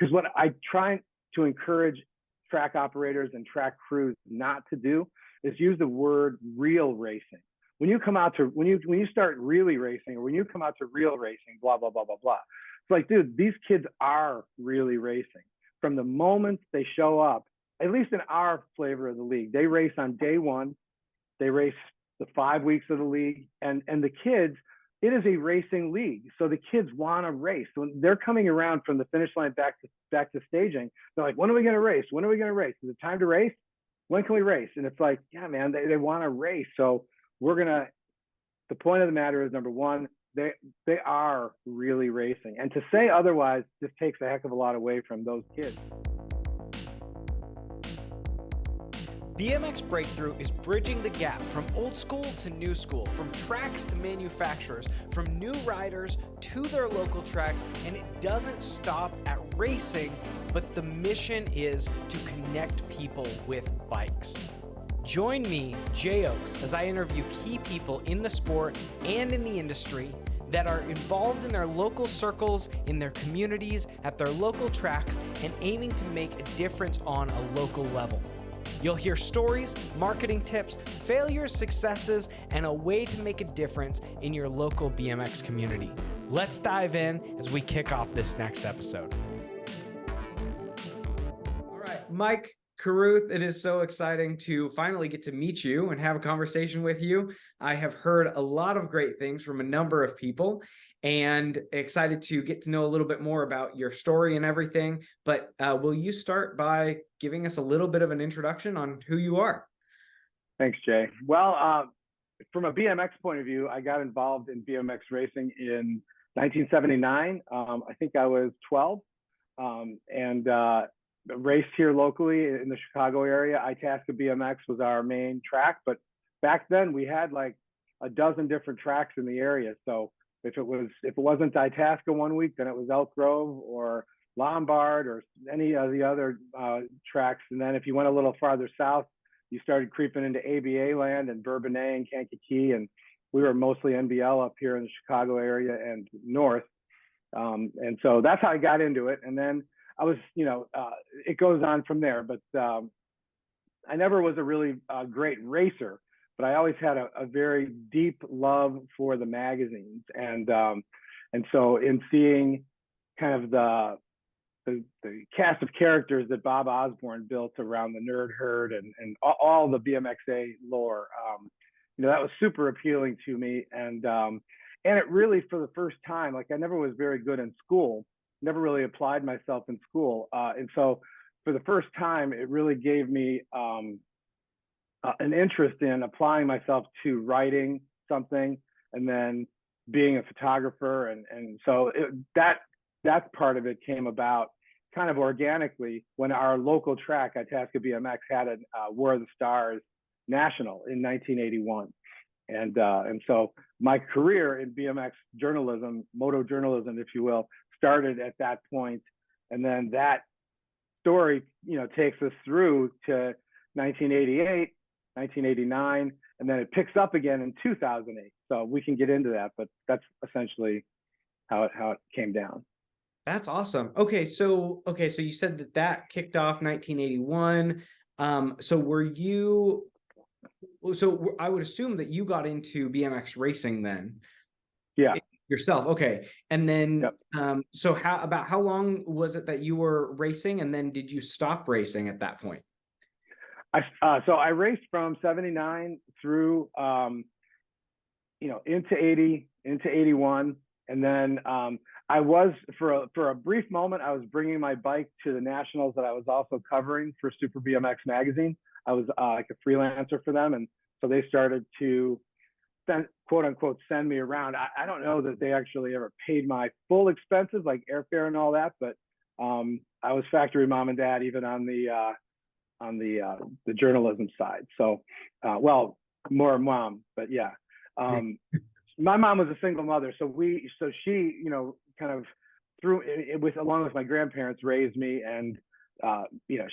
because what I try to encourage track operators and track crews not to do is use the word real racing. When you come out to, when you start really racing, or when you come out to real racing, blah, blah, blah, blah, blah. It's like, dude, these kids are really racing. From the moment they show up, at least in our flavor of the league, they race on day one, they race the 5 weeks of the league, and the kids, it is a racing league. So the kids want to race. When they're coming around from the finish line back to staging, they're like, when are we going to race? When are we going to race? Is it time to race? When can we race? And it's like, yeah, man, they want to race. So the point of the matter is, number one, they are really racing. And to say otherwise just takes a heck of a lot away from those kids. BMX Breakthrough is bridging the gap from old school to new school, from tracks to manufacturers, from new riders to their local tracks, and it doesn't stop at racing, but the mission is to connect people with bikes. Join me, Jay Oaks, as I interview key people in the sport and in the industry that are involved in their local circles, in their communities, at their local tracks, and aiming to make a difference on a local level. You'll hear stories, marketing tips, failures, successes, and a way to make a difference in your local BMX community. Let's dive in as we kick off this next episode. All right, Mike Carruth, it is so exciting to finally get to meet you and have a conversation with you. I have heard a lot of great things from a number of people, and excited to get to know a little bit more about your story and everything. But will you start by giving us a little bit of an introduction on who you are? Thanks, Jay. Well, from a BMX point of view, I got involved in BMX racing in 1979. I think I was 12, and raced here locally in the Chicago area. Itasca BMX was our main track, but back then we had like a dozen different tracks in the area. So if it wasn't Itasca one week, then it was Elk Grove or Lombard or any of the other tracks. And then if you went a little farther south, you started creeping into ABA land and Bourbonnais and Kankakee, and we were mostly NBL up here in the Chicago area and north. And so that's how I got into it. And then I was, it goes on from there, but I never was a really great racer, but I always had a very deep love for the magazines. And so in seeing kind of the cast of characters that Bob Osborne built around the Nerd Herd and all the BMXA lore, that was super appealing to me. And it really, for the first time, like I never was very good in school, never really applied myself in school. And so for the first time, it really gave me an interest in applying myself to writing something and then being a photographer. And so that part of it came about kind of organically when our local track, Itasca BMX, had a War of the Stars National in 1981. And so my career in BMX journalism, moto journalism, if you will, started at that point. And then that story, takes us through to 1988, 1989, and then it picks up again in 2008. So we can get into that, but that's essentially how it came down. That's awesome. Okay, so you said that kicked off 1981. So I would assume that you got into BMX racing then. Yeah. Yourself. Okay. And then, yep. So how long was it that you were racing? And then did you stop racing at that point? So I raced from 79 through, into 80, into 81. And then I was, for a brief moment, I was bringing my bike to the nationals that I was also covering for Super BMX magazine. I was like a freelancer for them. And so they started to quote unquote send me around. I don't know that they actually ever paid my full expenses like airfare and all that, but I was factory mom and dad even on the journalism side. So well, more mom, but yeah. My mom was a single mother, so she kind of through it with along with my grandparents raised me, and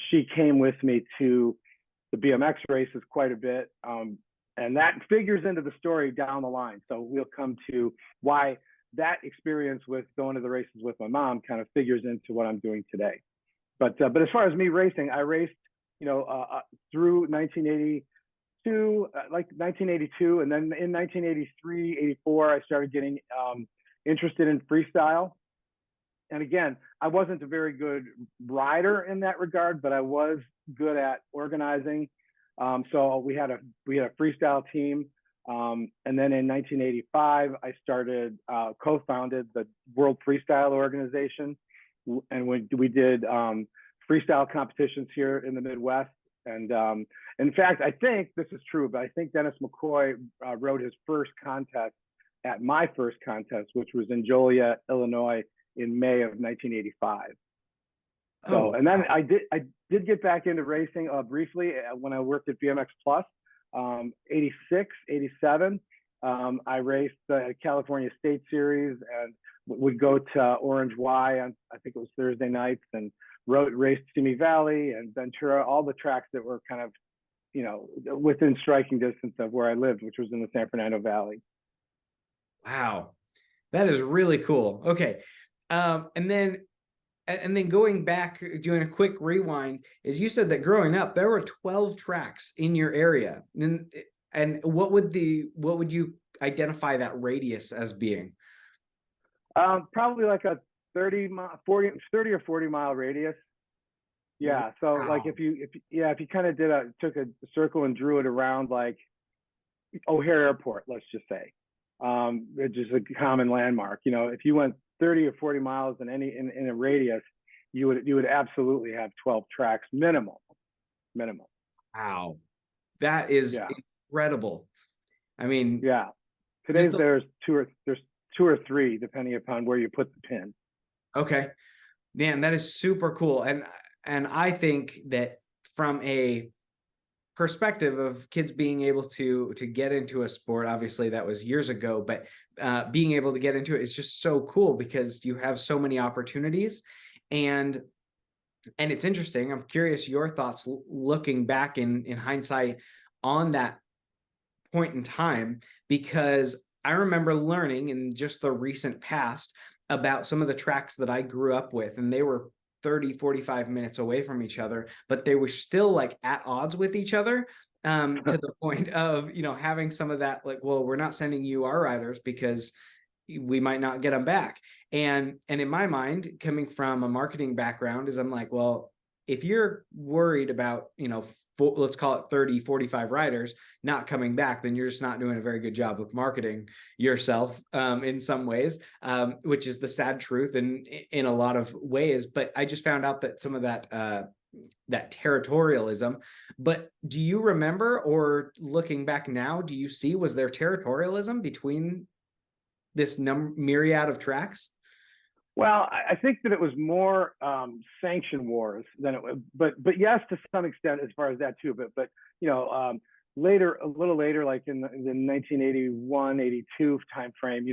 she came with me to the BMX races quite a bit. And that figures into the story down the line. So we'll come to why that experience with going to the races with my mom kind of figures into what I'm doing today. But as far as me racing, I raced, through 1982, like 1982, and then in 1983, 84, I started getting interested in freestyle. And again, I wasn't a very good rider in that regard, but I was good at organizing. So we had a freestyle team. And then in 1985, I started, co-founded the World Freestyle Organization. And we did freestyle competitions here in the Midwest. And in fact, I think this is true, but I think Dennis McCoy rode his first contest at my first contest, which was in Joliet, Illinois, in May of 1985. So, and then I did get back into racing briefly when I worked at BMX Plus. 86, 87, I raced the California State Series and would go to Orange Y on, I think it was Thursday nights, and raced Simi Valley and Ventura, all the tracks that were kind of, within striking distance of where I lived, which was in the San Fernando Valley. Wow, that is really cool. Okay, and then going back, doing a quick rewind, is you said that growing up there were 12 tracks in your area, and what would you identify that radius as being? Probably like a 30 or 40 mile radius. Yeah. So wow. Like if you kind of took a circle and drew it around like O'Hare Airport, let's just say, it's just a common landmark. If you went 30 or 40 miles in a radius, you would absolutely have 12 tracks minimum. Wow, that is incredible. I mean, yeah. Today there's two or three depending upon where you put the pin. Okay, man, that is super cool. And I think that from a perspective of kids being able to get into a sport, obviously that was years ago, but being able to get into it is just so cool because you have so many opportunities. And it's interesting. I'm curious your thoughts looking back in hindsight on that point in time, because I remember learning in just the recent past about some of the tracks that I grew up with, and they were 30, 45 minutes away from each other, but they were still like at odds with each other, to the point of, having some of that, like, well, we're not sending you our riders because we might not get them back. And in my mind, coming from a marketing background, is I'm like, well, if you're worried about, let's call it 30, 45 riders not coming back, then you're just not doing a very good job of marketing yourself, in some ways, which is the sad truth in a lot of ways. But I just found out that some of that territorialism. But do you remember, or looking back now, do you see, was there territorialism between this myriad of tracks? Well, I think that it was more sanction wars than it was, but yes, to some extent, as far as that too. But later, a little later, like in the 1981, 82 timeframe,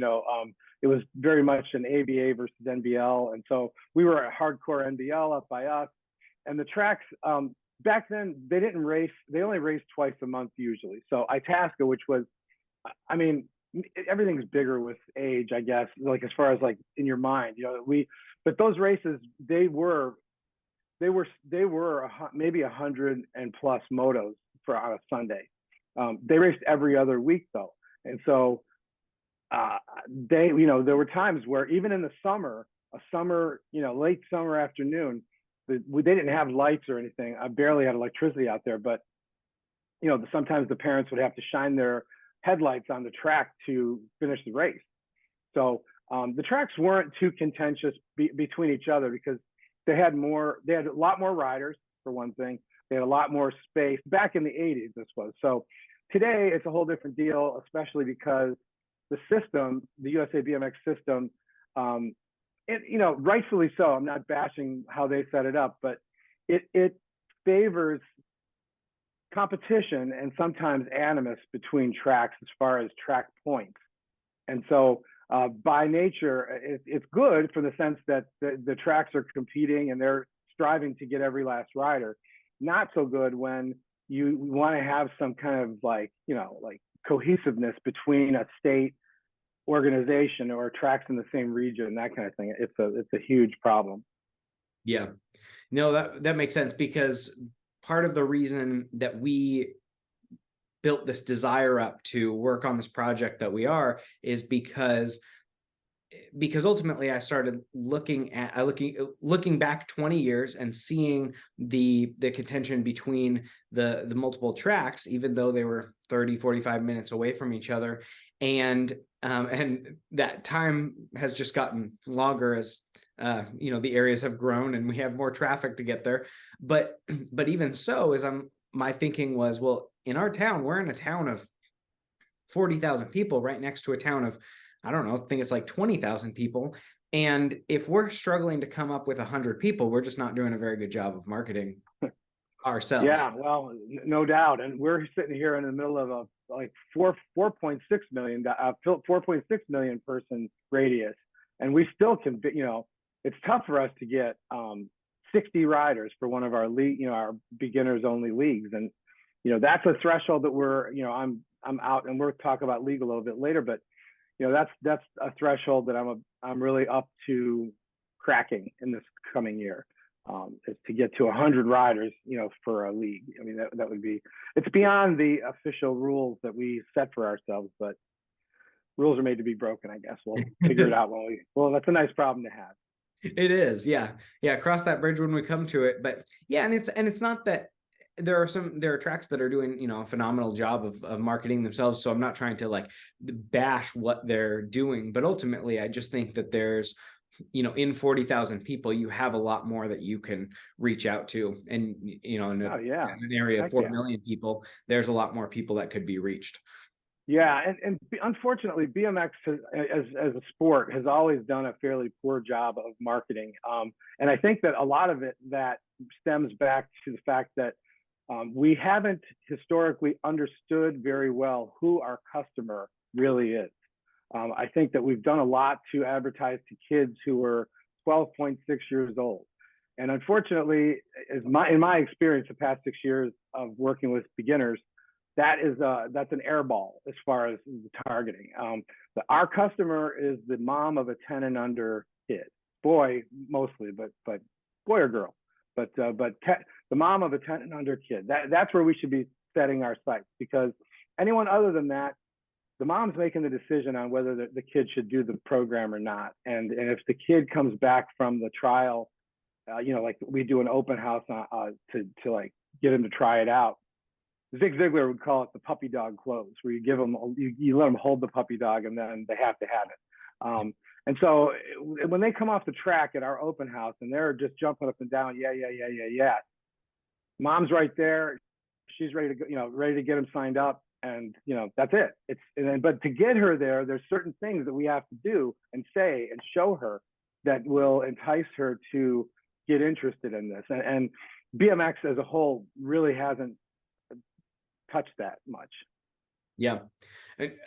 it was very much an ABA versus NBL, and so we were a hardcore NBL up by us. And the tracks back then, they didn't race; they only raced twice a month usually. So Itasca, which was, I mean, everything's bigger with age, I guess, like as far as like in your mind, but those races, they were maybe 100 and plus motos on a Sunday. They raced every other week though. And so there were times where even in the summer, late summer afternoon, they didn't have lights or anything. I barely had electricity out there, but sometimes the parents would have to shine their headlights on the track to finish the race. So the tracks weren't too contentious between each other because they had a lot more riders, for one thing. They had a lot more space. Back in the 80s, this was. So today it's a whole different deal, especially because the system, the USA BMX system, rightfully so. I'm not bashing how they set it up, but it favors competition and sometimes animus between tracks as far as track points. And so by nature, it's good for the sense that the tracks are competing and they're striving to get every last rider. Not so good when you want to have some kind of like cohesiveness between a state organization or tracks in the same region, that kind of thing. It's a huge problem. Yeah, no, that makes sense, because part of the reason that we built this desire up to work on this project that we are is because ultimately I started looking back 20 years and seeing the contention between the multiple tracks, even though they were 30-45 minutes away from each other. And that time has just gotten longer as the areas have grown and we have more traffic to get there. But even so, my thinking was, well, in our town, we're in a town of 40,000 people right next to a town of, I don't know, I think it's like 20,000 people. And if we're struggling to come up with 100 people, we're just not doing a very good job of marketing ourselves. Yeah, well, no doubt. And we're sitting here in the middle of a like 4.6 million person radius. And we still can, it's tough for us to get 60 riders for one of our league, our beginners only leagues. And, that's a threshold that we're, I'm out, and we'll talk about league a little bit later, but that's a threshold that I'm really up to cracking in this coming year, is to get to 100 riders, for a league. I mean, that would be, it's beyond the official rules that we set for ourselves, but rules are made to be broken, I guess. We'll figure it out well, that's a nice problem to have. It is. Yeah. Cross that bridge when we come to it. But yeah, and it's not that there are tracks that are doing, a phenomenal job of marketing themselves. So I'm not trying to like bash what they're doing, but ultimately I just think that there's, in 40,000 people, you have a lot more that you can reach out to. And, in an area of 4 million people, there's a lot more people that could be reached. Yeah, and unfortunately, BMX as a sport has always done a fairly poor job of marketing. And I think that a lot of it that stems back to the fact that we haven't historically understood very well who our customer really is. I think that we've done a lot to advertise to kids who are 12.6 years old. And unfortunately, in my experience, the past 6 years of working with beginners, that's an airball as far as the targeting. Our customer is the mom of a 10 and under kid, boy mostly, but boy or girl, but the mom of a 10 and under kid. That's where we should be setting our sights, because anyone other than that, the mom's making the decision on whether the kid should do the program or not. And if the kid comes back from the trial, like we do an open house to like get him to try it out. Zig Ziglar would call it the puppy dog close, where you give them, you let them hold the puppy dog and then they have to have it. And so when they come off the track at our open house and they're just jumping up and down, yeah. Mom's right there. She's ready to go, ready to get them signed up. And, that's it. But to get her there's certain things that we have to do and say and show her that will entice her to get interested in this. And BMX as a whole really hasn't touch that much. Yeah,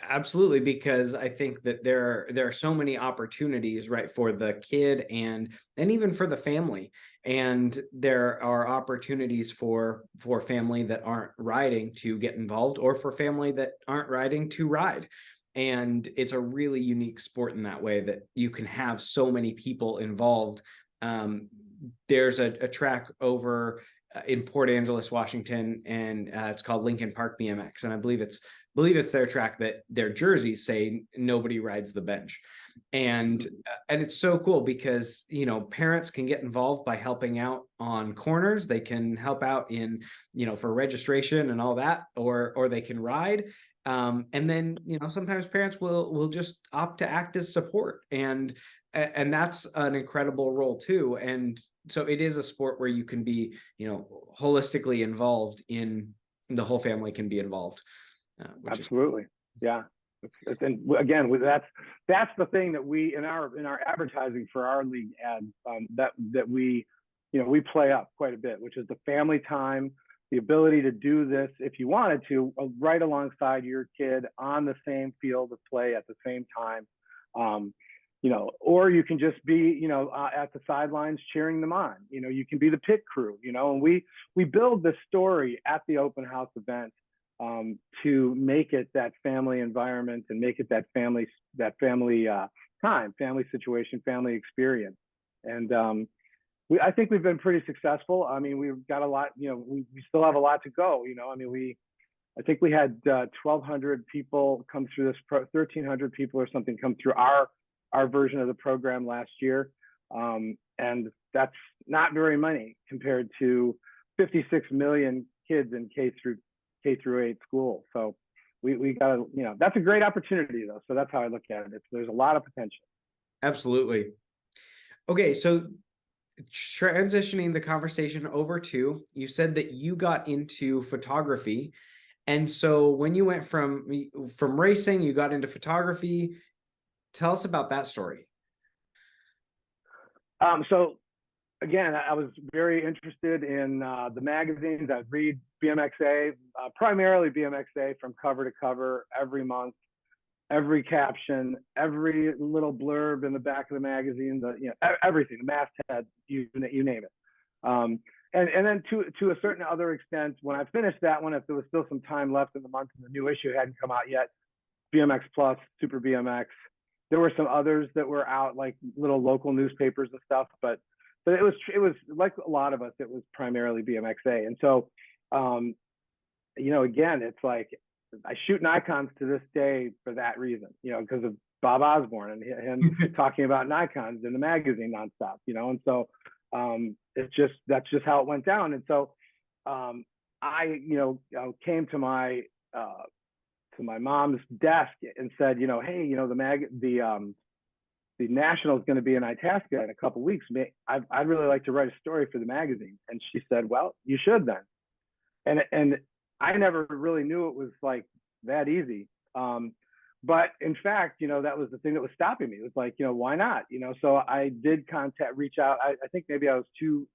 absolutely, because I think that there are so many opportunities, right, for the kid and even for the family. And there are opportunities for family that aren't riding to get involved, or for family that aren't riding to ride. And it's a really unique sport in that way, that you can have so many people involved. There's a track over in Port Angeles, Washington, and it's called Lincoln Park BMX, and I believe it's their track that their jerseys say nobody rides the bench. And it's so cool because parents can get involved by helping out on corners. They can help out in for registration and all that, or they can ride. And then sometimes parents will just opt to act as support, and that's an incredible role too. And so it is a sport where you can be, holistically involved in, the whole family can be involved. Absolutely. Yeah. And again, that's the thing that we, in our advertising for our league ad, that we play up quite a bit, which is the family time, the ability to do this if you wanted to, right alongside your kid on the same field of play at the same time. Or you can just be, at the sidelines cheering them on. You can be the pit crew, and we build this story at the open house event to make it that family environment and make it that family time, family situation, family experience. And I think we've been pretty successful. I mean, we've got a lot, we still have a lot to go. I mean, I think we had 1,200 people come through this, 1,300 people or something come through our version of the program last year. And that's not very many compared to 56 million kids in K through 8 school. So we got to, that's a great opportunity though. So that's how I look at it. There's a lot of potential. Absolutely. Okay, so transitioning the conversation over to, you said that you got into photography. And so when you went from racing, you got into photography. Tell us about that story. So again, I was very interested in the magazines. I'd read BMXA, primarily BMXA, from cover to cover every month, every caption, every little blurb in the back of the magazine, everything, the masthead, you name it. And then to a certain other extent, when I finished that one, if there was still some time left in the month and the new issue hadn't come out yet, BMX Plus, Super BMX, there were some others that were out, like little local newspapers and stuff, but it was like a lot of us, it was primarily BMXA. And so, again, it's like I shoot Nikons to this day for that reason, because of Bob Osborne and him talking about Nikons in the magazine nonstop, and so that's just how it went down. And so I came to my mom's desk and said, hey, the National is going to be in Itasca in a couple of weeks. I'd really like to write a story for the magazine. And she said, well, you should then. And I never really knew it was like that easy. But in fact, that was the thing that was stopping me. It was like, why not? So I did reach out. I think maybe I was too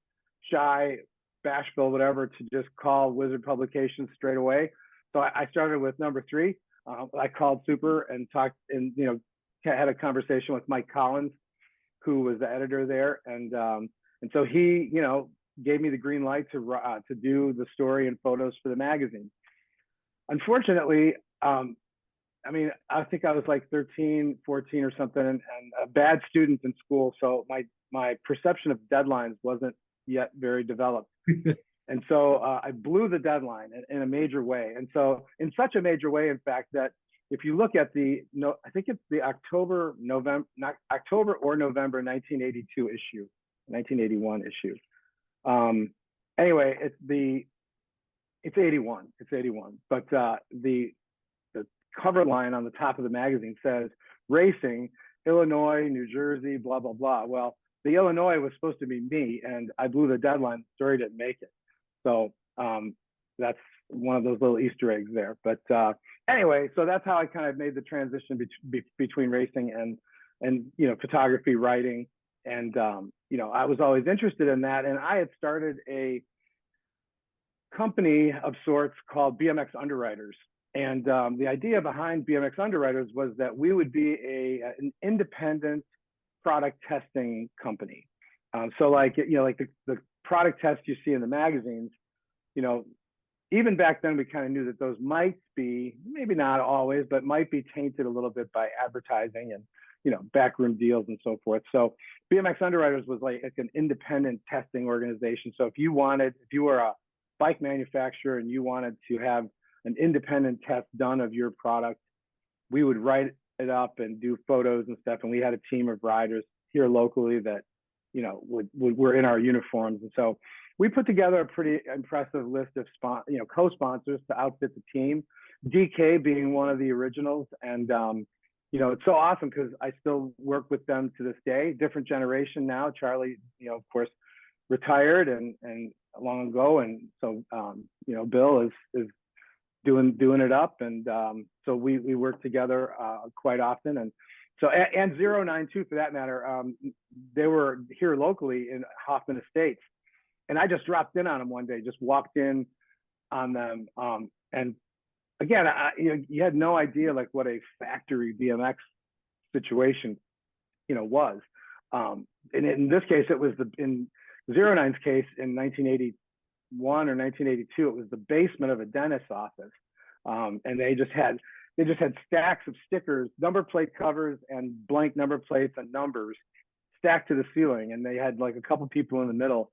shy, bashful, whatever, to just call Wizard Publications straight away. So I started with number 3. I called Super and talked and, had a conversation with Mike Collins, who was the editor there. And so he, gave me the green light to do the story and photos for the magazine. Unfortunately, I mean, I think I was like 13, 14 or something, and a bad student in school. So my perception of deadlines wasn't yet very developed. And so I blew the deadline in a major way. And so in such a major way, in fact, that if you look at I think it's the October or November 1982 issue, 1981 issue. Anyway, it's 81. It's 81. But the cover line on the top of the magazine says racing, Illinois, New Jersey, blah, blah, blah. Well, the Illinois was supposed to be me, and I blew the deadline. The story didn't make it. So that's one of those little Easter eggs there. But anyway, so that's how I kind of made the transition between racing and photography, writing. And, I was always interested in that. And I had started a company of sorts called BMX Underwriters. And the idea behind BMX Underwriters was that we would be an independent product testing company. So like the product tests you see in the magazines, even back then we kind of knew that those might be, maybe not always, but might be tainted a little bit by advertising and, backroom deals and so forth. So BMX Underwriters was like an independent testing organization. So if you were a bike manufacturer and you wanted to have an independent test done of your product, we would write it up and do photos and stuff. And we had a team of riders here locally that, were in our uniforms. And so we put together a pretty impressive list of co-sponsors to outfit the team, DK being one of the originals. And, it's so awesome because I still work with them to this day, different generation now. Charlie, of course, retired and long ago. And so, Bill is doing it up. And so we work together quite often. And so, and 092 for that matter, they were here locally in Hoffman Estates. And I just dropped in on them one day, just walked in on them. And again, you had no idea like what a factory BMX situation, was. And in this case, it was in 09's case in 1981 or 1982, it was the basement of a dentist's office. And they just had stacks of stickers, number plate covers, and blank number plates and numbers stacked to the ceiling. And they had like a couple people in the middle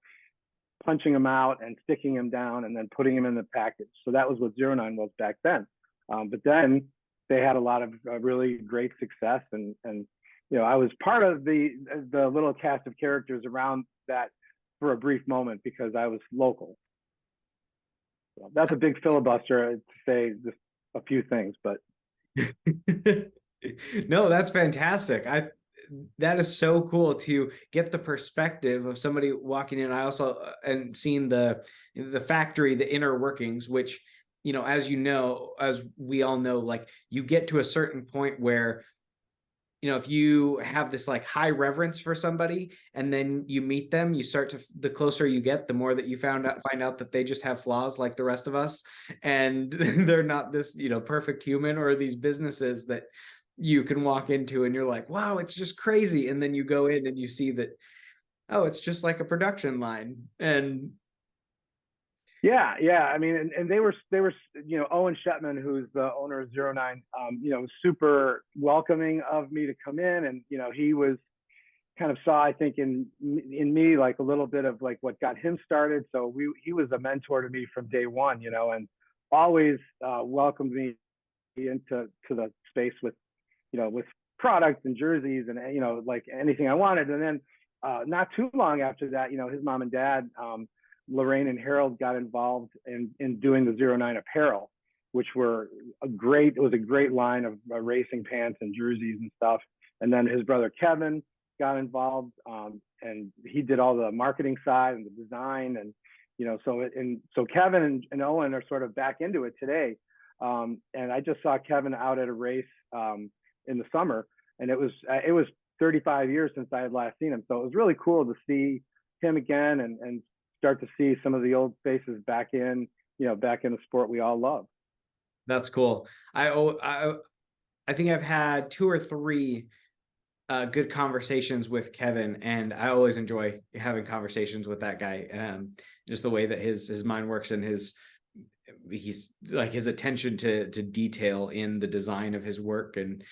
punching them out and sticking them down and then putting them in the package. So that was what 09 was back then. But then they had a lot of really great success, and you know, I was part of the little cast of characters around that for a brief moment because I was local. So that's a big filibuster to say just a few things, but no, that's fantastic. That is so cool to get the perspective of somebody walking in. I also and seeing the factory, the inner workings, which, you know, as we all know, like you get to a certain point where, you know, if you have this like high reverence for somebody and then you meet them, you start to, the closer you get, the more that you find out that they just have flaws like the rest of us. And they're not this, you know, perfect human, or these businesses that you can walk into and you're like, wow, it's just crazy. And then you go in and you see that, oh, it's just like a production line. And yeah. I mean, and they were, you know, Owen Shetman, who's the owner of 09, you know, super welcoming of me to come in. And, you know, he was kind of saw, I think in me, like a little bit of like what got him started. So he was a mentor to me from day one, you know, and always welcomed me into the space with, you know, with products and jerseys and, you know, like anything I wanted. And then not too long after that, you know, his mom and dad, Lorraine and Harold, got involved in doing the 09 apparel, which was a great line of racing pants and jerseys and stuff. And then his brother Kevin got involved, and he did all the marketing side and the design. And, you know, so Kevin and Owen are sort of back into it today. And I just saw Kevin out at a race in the summer, and it was 35 years since I had last seen him. So it was really cool to see him again and start to see some of the old faces back in the sport we all love. that's cool. I think I've had 2 or 3 good conversations with Kevin, and I always enjoy having conversations with that guy. Just the way that his mind works, and he's like his attention to detail in the design of his work and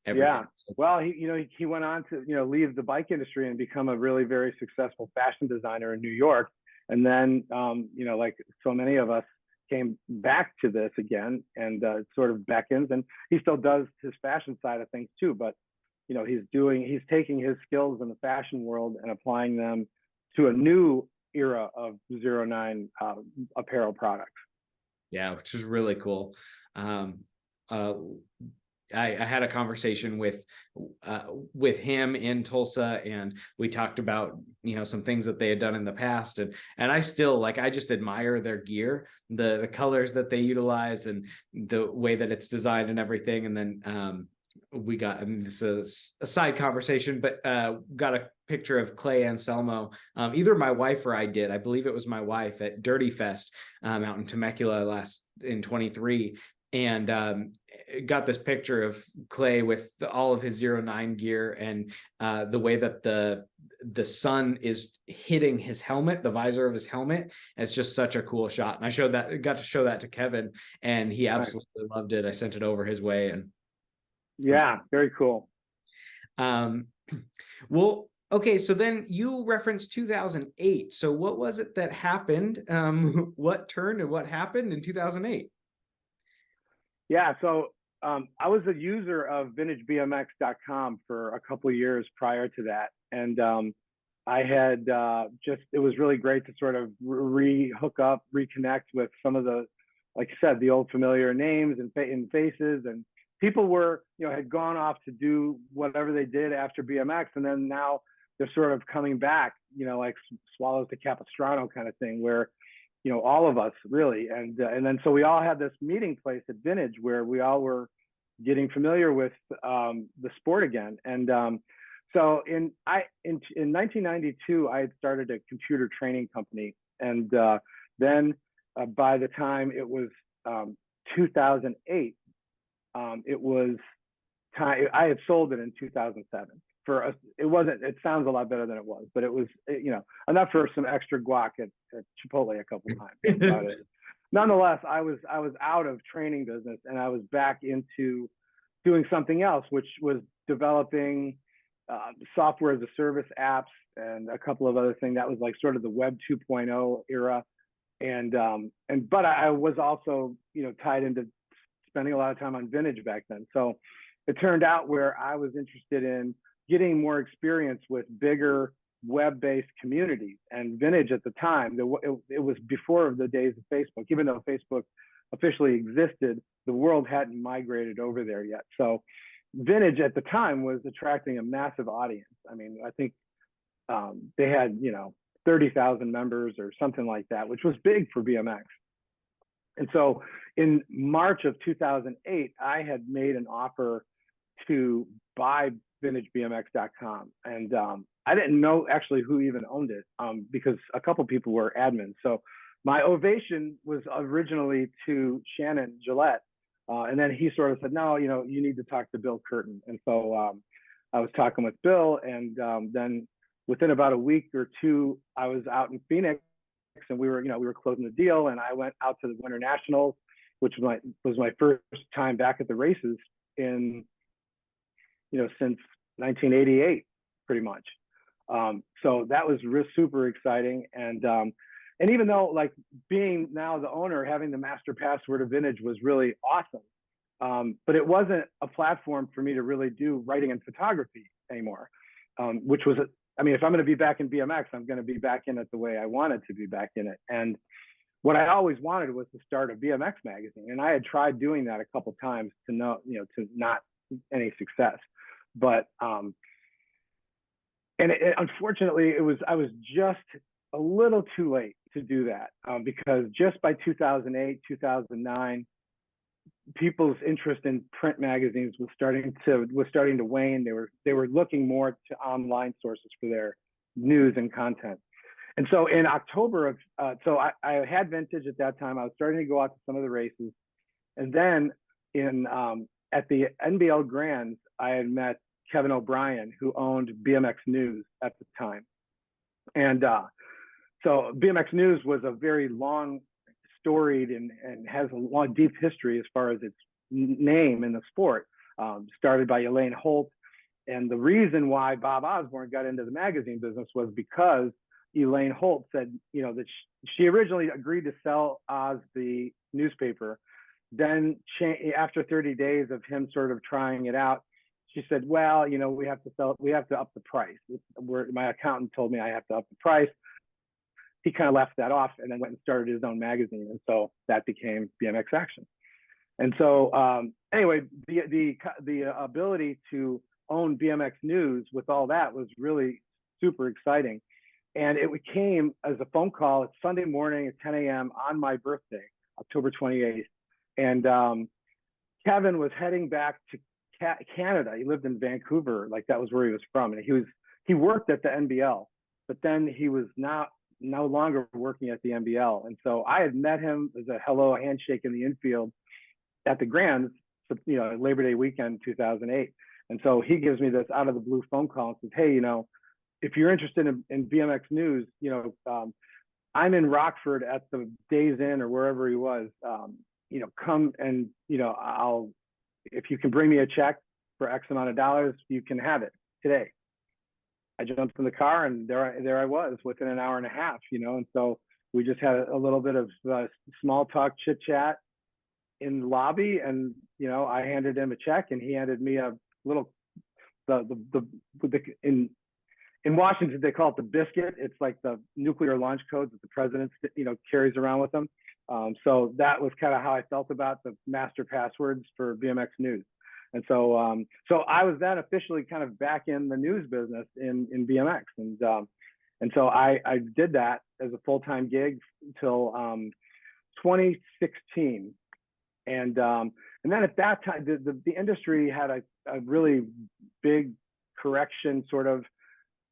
everything. Yeah. Well, he went on to, you know, leave the bike industry and become a really very successful fashion designer in New York. And then, you know, like so many of us, came back to this again, and sort of beckons, and he still does his fashion side of things too. But, you know, he's taking his skills in the fashion world and applying them to a new era of 09 apparel products. Yeah, which is really cool. I had a conversation with him in Tulsa, and we talked about, you know, some things that they had done in the past, and I still, like, I just admire their gear, the colors that they utilize and the way that it's designed and everything. And then we got, I mean, this is a side conversation, but got a picture of Clay Anselmo. Either my wife or I did. I believe it was my wife at Dirty Fest out in Temecula in 23. And got this picture of Clay with all of his 09 gear, and the way that the sun is hitting his helmet, the visor of his helmet. It's just such a cool shot. And I got to show that to Kevin, and he absolutely loved it. I sent it over his way, and yeah, very cool. Well, okay, so then you referenced 2008. So what was it that happened? What turned and what happened in 2008? Yeah, so I was a user of VintageBMX.com for a couple of years prior to that, and I had it was really great to sort of hook up, reconnect with some of the, like I said, the old familiar names and faces, and people were, you know, had gone off to do whatever they did after BMX, and then now they're sort of coming back, you know, like swallows to Capistrano kind of thing, where, you know, all of us really, and then so we all had this meeting place at Vintage where we all were getting familiar with the sport again. And so in 1992, I had started a computer training company, and then by the time it was 2008, it was time. I had sold it in 2007. It sounds a lot better than it was, but it was, you know, enough for some extra guac at Chipotle a couple of times. That's about it. nonetheless, I was out of training business and I was back into doing something else, which was developing software as a service apps and a couple of other things. That was like sort of the Web 2.0 era. But I was also, tied into spending a lot of time on Vintage back then. So it turned out where I was interested in getting more experience with bigger web-based communities. And Vintage at the time, it was before the days of Facebook. Even though Facebook officially existed, the world hadn't migrated over there yet. So Vintage at the time was attracting a massive audience. I mean, I think they had, 30,000 members or something like that, which was big for BMX. And so in March of 2008, I had made an offer to buy VintageBMX.com. And I didn't know actually who even owned it because a couple people were admins. So my ovation was originally to Shannon Gillette. And then he sort of said, no, you need to talk to Bill Curtin. And so I was talking with Bill, and then within about a week or two, I was out in Phoenix, and we were closing the deal, and I went out to the Winter Nationals, which was my first time back at the races in, since 1988, pretty much. So that was super exciting, and even though like being now the owner, having the master password of Vintage was really awesome, but it wasn't a platform for me to really do writing and photography anymore, which was if I'm going to be back in BMX, I'm going to be back in it the way I wanted to be back in it. And what I always wanted was to start a BMX magazine. And I had tried doing that a couple of times to not any success. But, unfortunately, I was just a little too late to do that because just by 2008, 2009, people's interest in print magazines was starting to wane. They were looking more to online sources for their news and content. And so in October of I had Vintage at that time. I was starting to go out to some of the races, and then at the NBL Grands, I had met Kevin O'Brien, who owned BMX News at the time. And so BMX News was a very long, storied and has a long, deep history as far as its name in the sport. Started by Elaine Holt. And the reason why Bob Osborne got into the magazine business was because Elaine Holt said, that she originally agreed to sell Oz the newspaper. Then after 30 days of him sort of trying it out, she said, well, we have to up the price. My accountant told me I have to up the price. He kind of left that off and then went and started his own magazine. And so that became BMX Action. And so anyway, the ability to own BMX News with all that was really super exciting. And it came as a phone call. It's Sunday morning at 10 a.m. on my birthday, October 28th. And Kevin was heading back to Canada. He lived in Vancouver, like that was where he was from. And he worked at the NBL, but then he was no longer working at the NBL. And so I had met him as a hello, a handshake in the infield at the Grands, Labor Day weekend, 2008. And so he gives me this out of the blue phone call and says, hey, if you're interested in BMX News, I'm in Rockford at the Days Inn or wherever he was, come and, if you can bring me a check for X amount of dollars, you can have it today. I jumped in the car and there I was within an hour and a half, and so we just had a little bit of small talk, chit chat in the lobby, and I handed him a check and he handed me a little in Washington they call it the biscuit. It's like the nuclear launch codes that the president carries around with him. So that was kind of how I felt about the master passwords for BMX News. And so I was then officially kind of back in the news business in BMX. And so I did that as a full-time gig until 2016. And then at that time, the industry had a really big correction sort of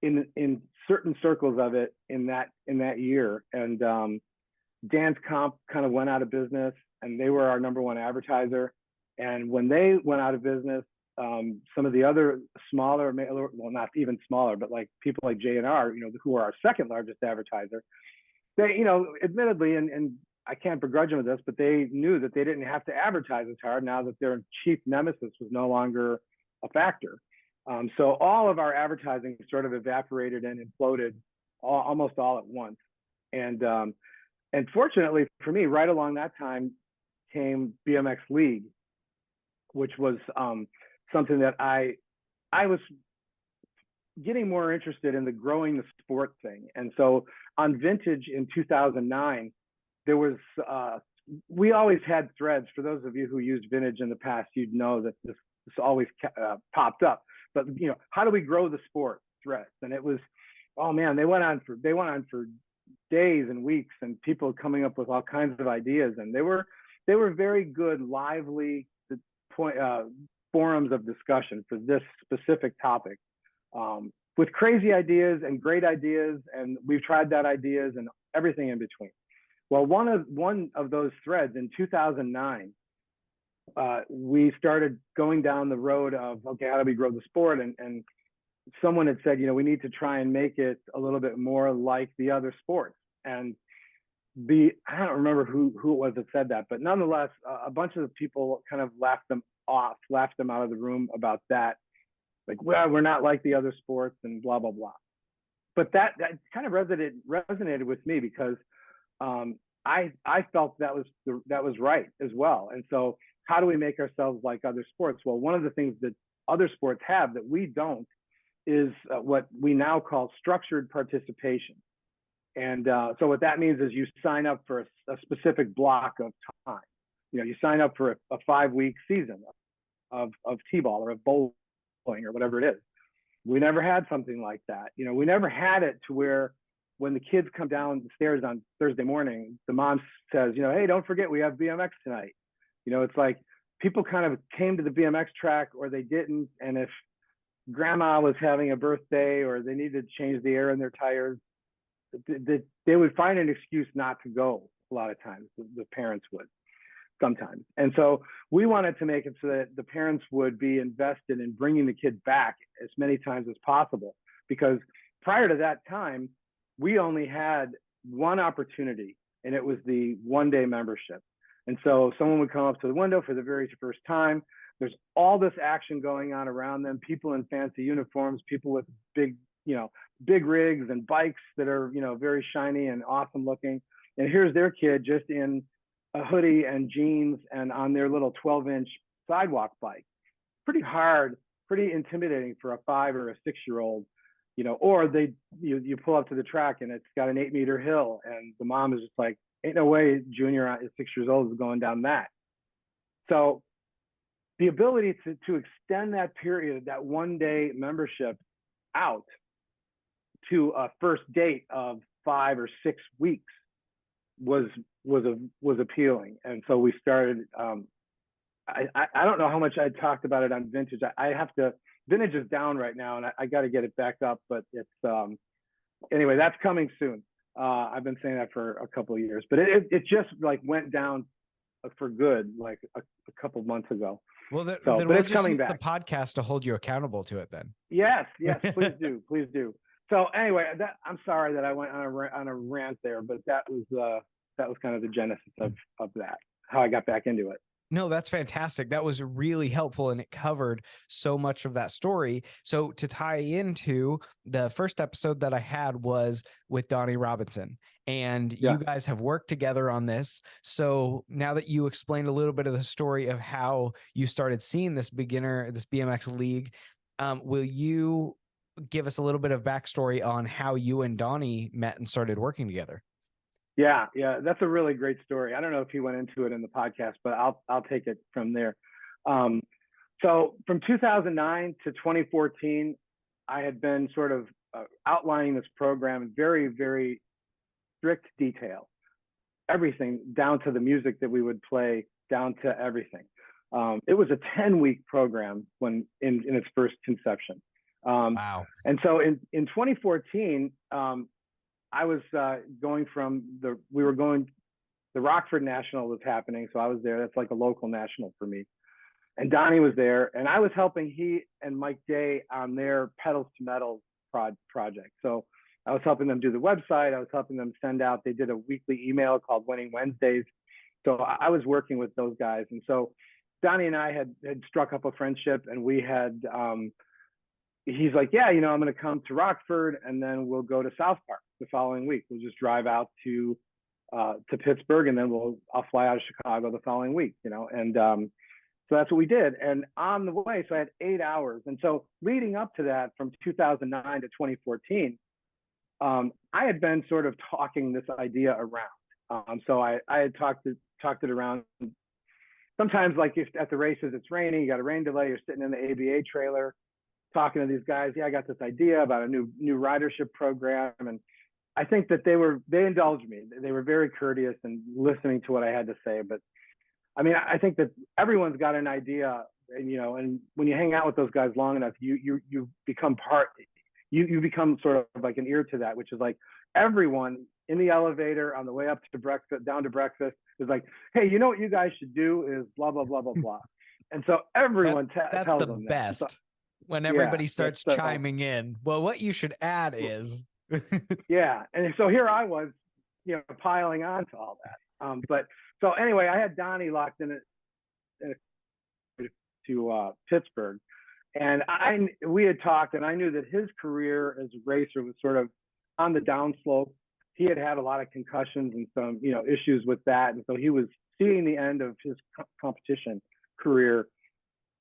in certain circles of it in that year. And Dan's Comp kind of went out of business, and they were our #1 advertiser. And when they went out of business, some of the other smaller, well, not even smaller, but like people like J&R, who are our second largest advertiser, they, admittedly, and I can't begrudge them this, but they knew that they didn't have to advertise as hard now that their chief nemesis was no longer a factor. So all of our advertising sort of evaporated and imploded almost all at once. And fortunately for me, right along that time came BMX League, which was something that I was getting more interested in, the growing the sport thing. And so on Vintage in 2009, there was, we always had threads. For those of you who used Vintage in the past, you'd know that this always popped up. But, you know, how do we grow the sport threads? And it was, oh man, they went on for days and weeks, and people coming up with all kinds of ideas. And they were very good, lively forums of discussion for this specific topic, with crazy ideas and great ideas. And we've tried that ideas and everything in between. Well, one of those threads in 2009, we started going down the road of, okay, how do we grow the sport? And someone had said, you know, we need to try and make it a little bit more like the other sports. And I don't remember who it was that said that, but nonetheless, a bunch of people kind of laughed them out of the room about that. Like, well, we're not like the other sports and blah, blah, blah. But that kind of resonated with me, because I felt that was right as well. And so how do we make ourselves like other sports? Well, one of the things that other sports have that we don't is what we now call structured participation. And so what that means is you sign up for a specific block of time. You know, you sign up for a 5-week season of t-ball or of bowling or whatever it is. We never had something like that. You know, we never had it to where when the kids come down the stairs on Thursday morning, the mom says, you know, hey, don't forget we have BMX tonight. You know, it's like people kind of came to the BMX track or they didn't. And if grandma was having a birthday or they needed to change the air in their tires, they would find an excuse not to go. A lot of times the parents would sometimes. And so we wanted to make it so that the parents would be invested in bringing the kid back as many times as possible, because prior to that time, we only had one opportunity, and it was the one-day membership. And so someone would come up to the window for the very first time. There's all this action going on around them, people in fancy uniforms, people with big rigs and bikes that are, you know, very shiny and awesome looking. And here's their kid just in a hoodie and jeans and on their little 12-inch sidewalk bike. Pretty hard, pretty intimidating for a 5 or a 6-year-old, you know. Or you pull up to the track and it's got an 8-meter hill, and the mom is just like, ain't no way Junior at 6 years old is going down that. So the ability to extend that period, that one-day membership, out to a first date of 5 or 6 weeks was appealing. And so we started, I don't know how much I talked about it on Vintage. Vintage is down right now, and I got to get it back up, but it's, anyway, that's coming soon. I've been saying that for a couple of years, but it just like went down for good, like a couple of months ago. Well, then but we'll it's just coming use back. The podcast to hold you accountable to it then. Yes, please do, please do. So anyway, I'm sorry that I went on a rant there, but that was kind of the genesis of that, how I got back into it. No, that's fantastic. That was really helpful, and it covered so much of that story. So to tie into the first episode that I had was with Donny Robinson, and you guys have worked together on this. So now that you explained a little bit of the story of how you started seeing this BMX League, will you give us a little bit of backstory on how you and Donny met and started working together? Yeah, that's a really great story. I don't know if he went into it in the podcast, but I'll take it from there. So from 2009 to 2014, I had been sort of outlining this program in very, very strict detail, everything down to the music that we would play, down to everything. It was a 10-week program when in its first conception. Wow. And so in 2014, I was going from the Rockford National was happening. So I was there. That's like a local national for me. And Donny was there, and I was helping he and Mike Day on their Pedals to Metal project. So I was helping them do the website. I was helping them send out, they did a weekly email called Winning Wednesdays. So I was working with those guys. And so Donny and I had struck up a friendship, and we had, he's like, yeah, you know, I'm going to come to Rockford, and then we'll go to South Park the following week. We'll just drive out to Pittsburgh, and then I'll fly out of Chicago the following week, you know? And so that's what we did. And on the way, so I had 8 hours. And so leading up to that, from 2009 to 2014, I had been sort of talking this idea around. So I had talked it around. Sometimes, like, if at the races it's raining, you got a rain delay, you're sitting in the ABA trailer talking to these guys. Yeah, I got this idea about a new ridership program. And I think that they indulged me. They were very courteous and listening to what I had to say. But I mean, I think that everyone's got an idea, and, you know, and when you hang out with those guys long enough, you become you become sort of like an ear to that, which is like everyone in the elevator on the way up to breakfast, down to breakfast, is like, hey, you know what you guys should do is blah, blah, blah, blah, blah. And so everyone that's tells the them best. That. So, when everybody starts chiming in. Well, what you should add is. Yeah. And so here I was, you know, piling on to all that. But so anyway, I had Donny locked in to Pittsburgh. And we had talked, and I knew that his career as a racer was sort of on the downslope. He had a lot of concussions and some, you know, issues with that. And so he was seeing the end of his competition career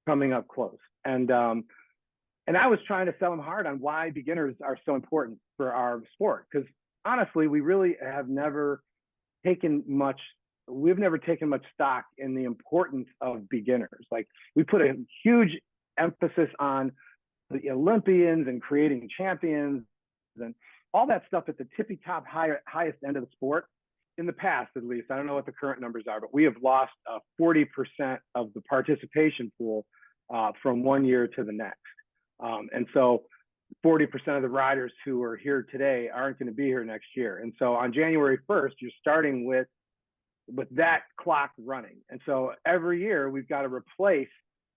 coming up close. And I was trying to sell him hard on why beginners are so important for our sport. Because honestly, we really have never taken much stock in the importance of beginners. Like, we put a huge emphasis on the Olympians and creating champions and all that stuff at the tippy top highest end of the sport. In the past, at least, I don't know what the current numbers are, but we have lost 40% of the participation pool from one year to the next. And so 40% of the riders who are here today aren't going to be here next year. And so on January 1st, you're starting with that clock running. And so every year we've got to replace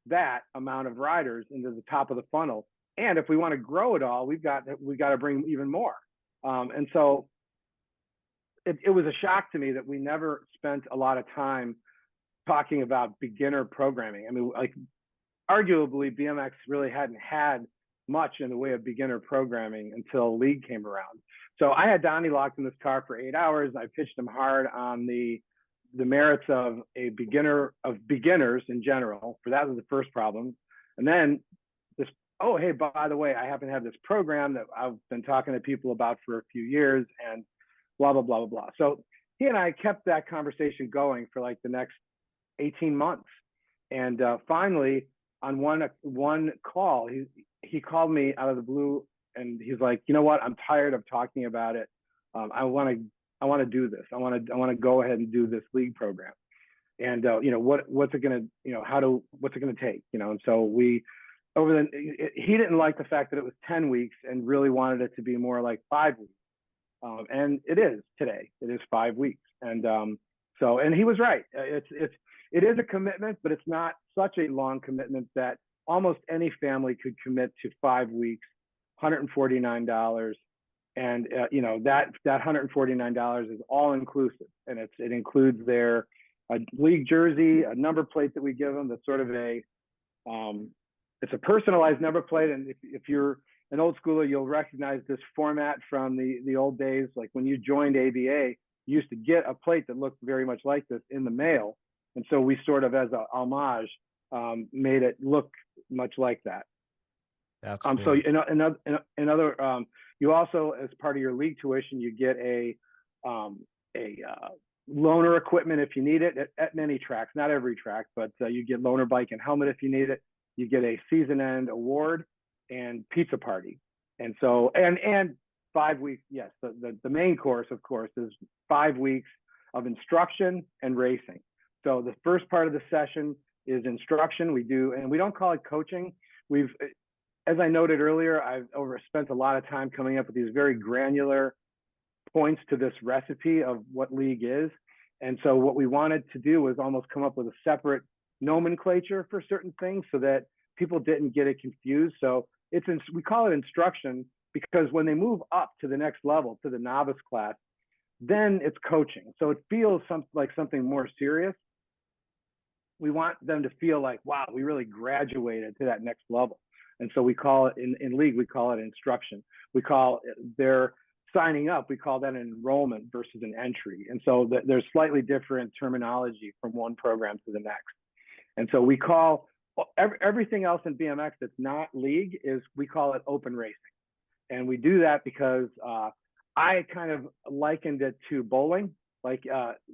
that amount of riders into the top of the funnel. And if we want to grow it all, we got to bring even more. And so it was a shock to me that we never spent a lot of time talking about beginner programming. I mean, like, arguably BMX really hadn't had much in the way of beginner programming until League came around. So I had Donny locked in this car for 8 hours. I pitched him hard on the merits of beginners in general. For that was the first problem. And then this, oh, hey, by the way, I happen to have this program that I've been talking to people about for a few years, and blah, blah, blah, blah, blah. So he and I kept that conversation going for like the next 18 months. And finally, on one call, he called me out of the blue, and he's like, you know what? I'm tired of talking about it. I want to do this. I want to go ahead and do this league program. And you know, what's it gonna, you know, what's it gonna take, you know? And so he didn't like the fact that it was 10 weeks and really wanted it to be more like 5 weeks. And it is today. It is 5 weeks. And and he was right. It is a commitment, but it's not such a long commitment that almost any family could commit to 5 weeks, $149. And you know, that $149 is all inclusive, and it includes their league jersey, a number plate that we give them. That's sort of it's a personalized number plate. And if you're an old schooler, you'll recognize this format from the old days. Like when you joined ABA, you used to get a plate that looked very much like this in the mail. And so we sort of, as a homage, made it look much like that. That's cool. So another, you also, as part of your league tuition, you get a loaner equipment if you need it at many tracks, not every track, but you get loaner bike and helmet if you need it. You get a season end award and pizza party. And so, and 5 weeks, yes, the main course, of course, is 5 weeks of instruction and racing. So the first part of the session is instruction. We don't call it coaching. As I noted earlier, I've spent a lot of time coming up with these very granular points to this recipe of what league is. And so what we wanted to do was almost come up with a separate nomenclature for certain things so that people didn't get it confused. So we call it instruction, because when they move up to the next level, to the novice class, then it's coaching. So it feels like something more serious. We want them to feel like, wow, we really graduated to that next level. And so we call it in league, we call it instruction. We call their signing up, we call that an enrollment versus an entry. And so there's slightly different terminology from one program to the next. And so we call everything else in BMX that's not league we call it open racing. And we do that because I kind of likened it to bowling. Like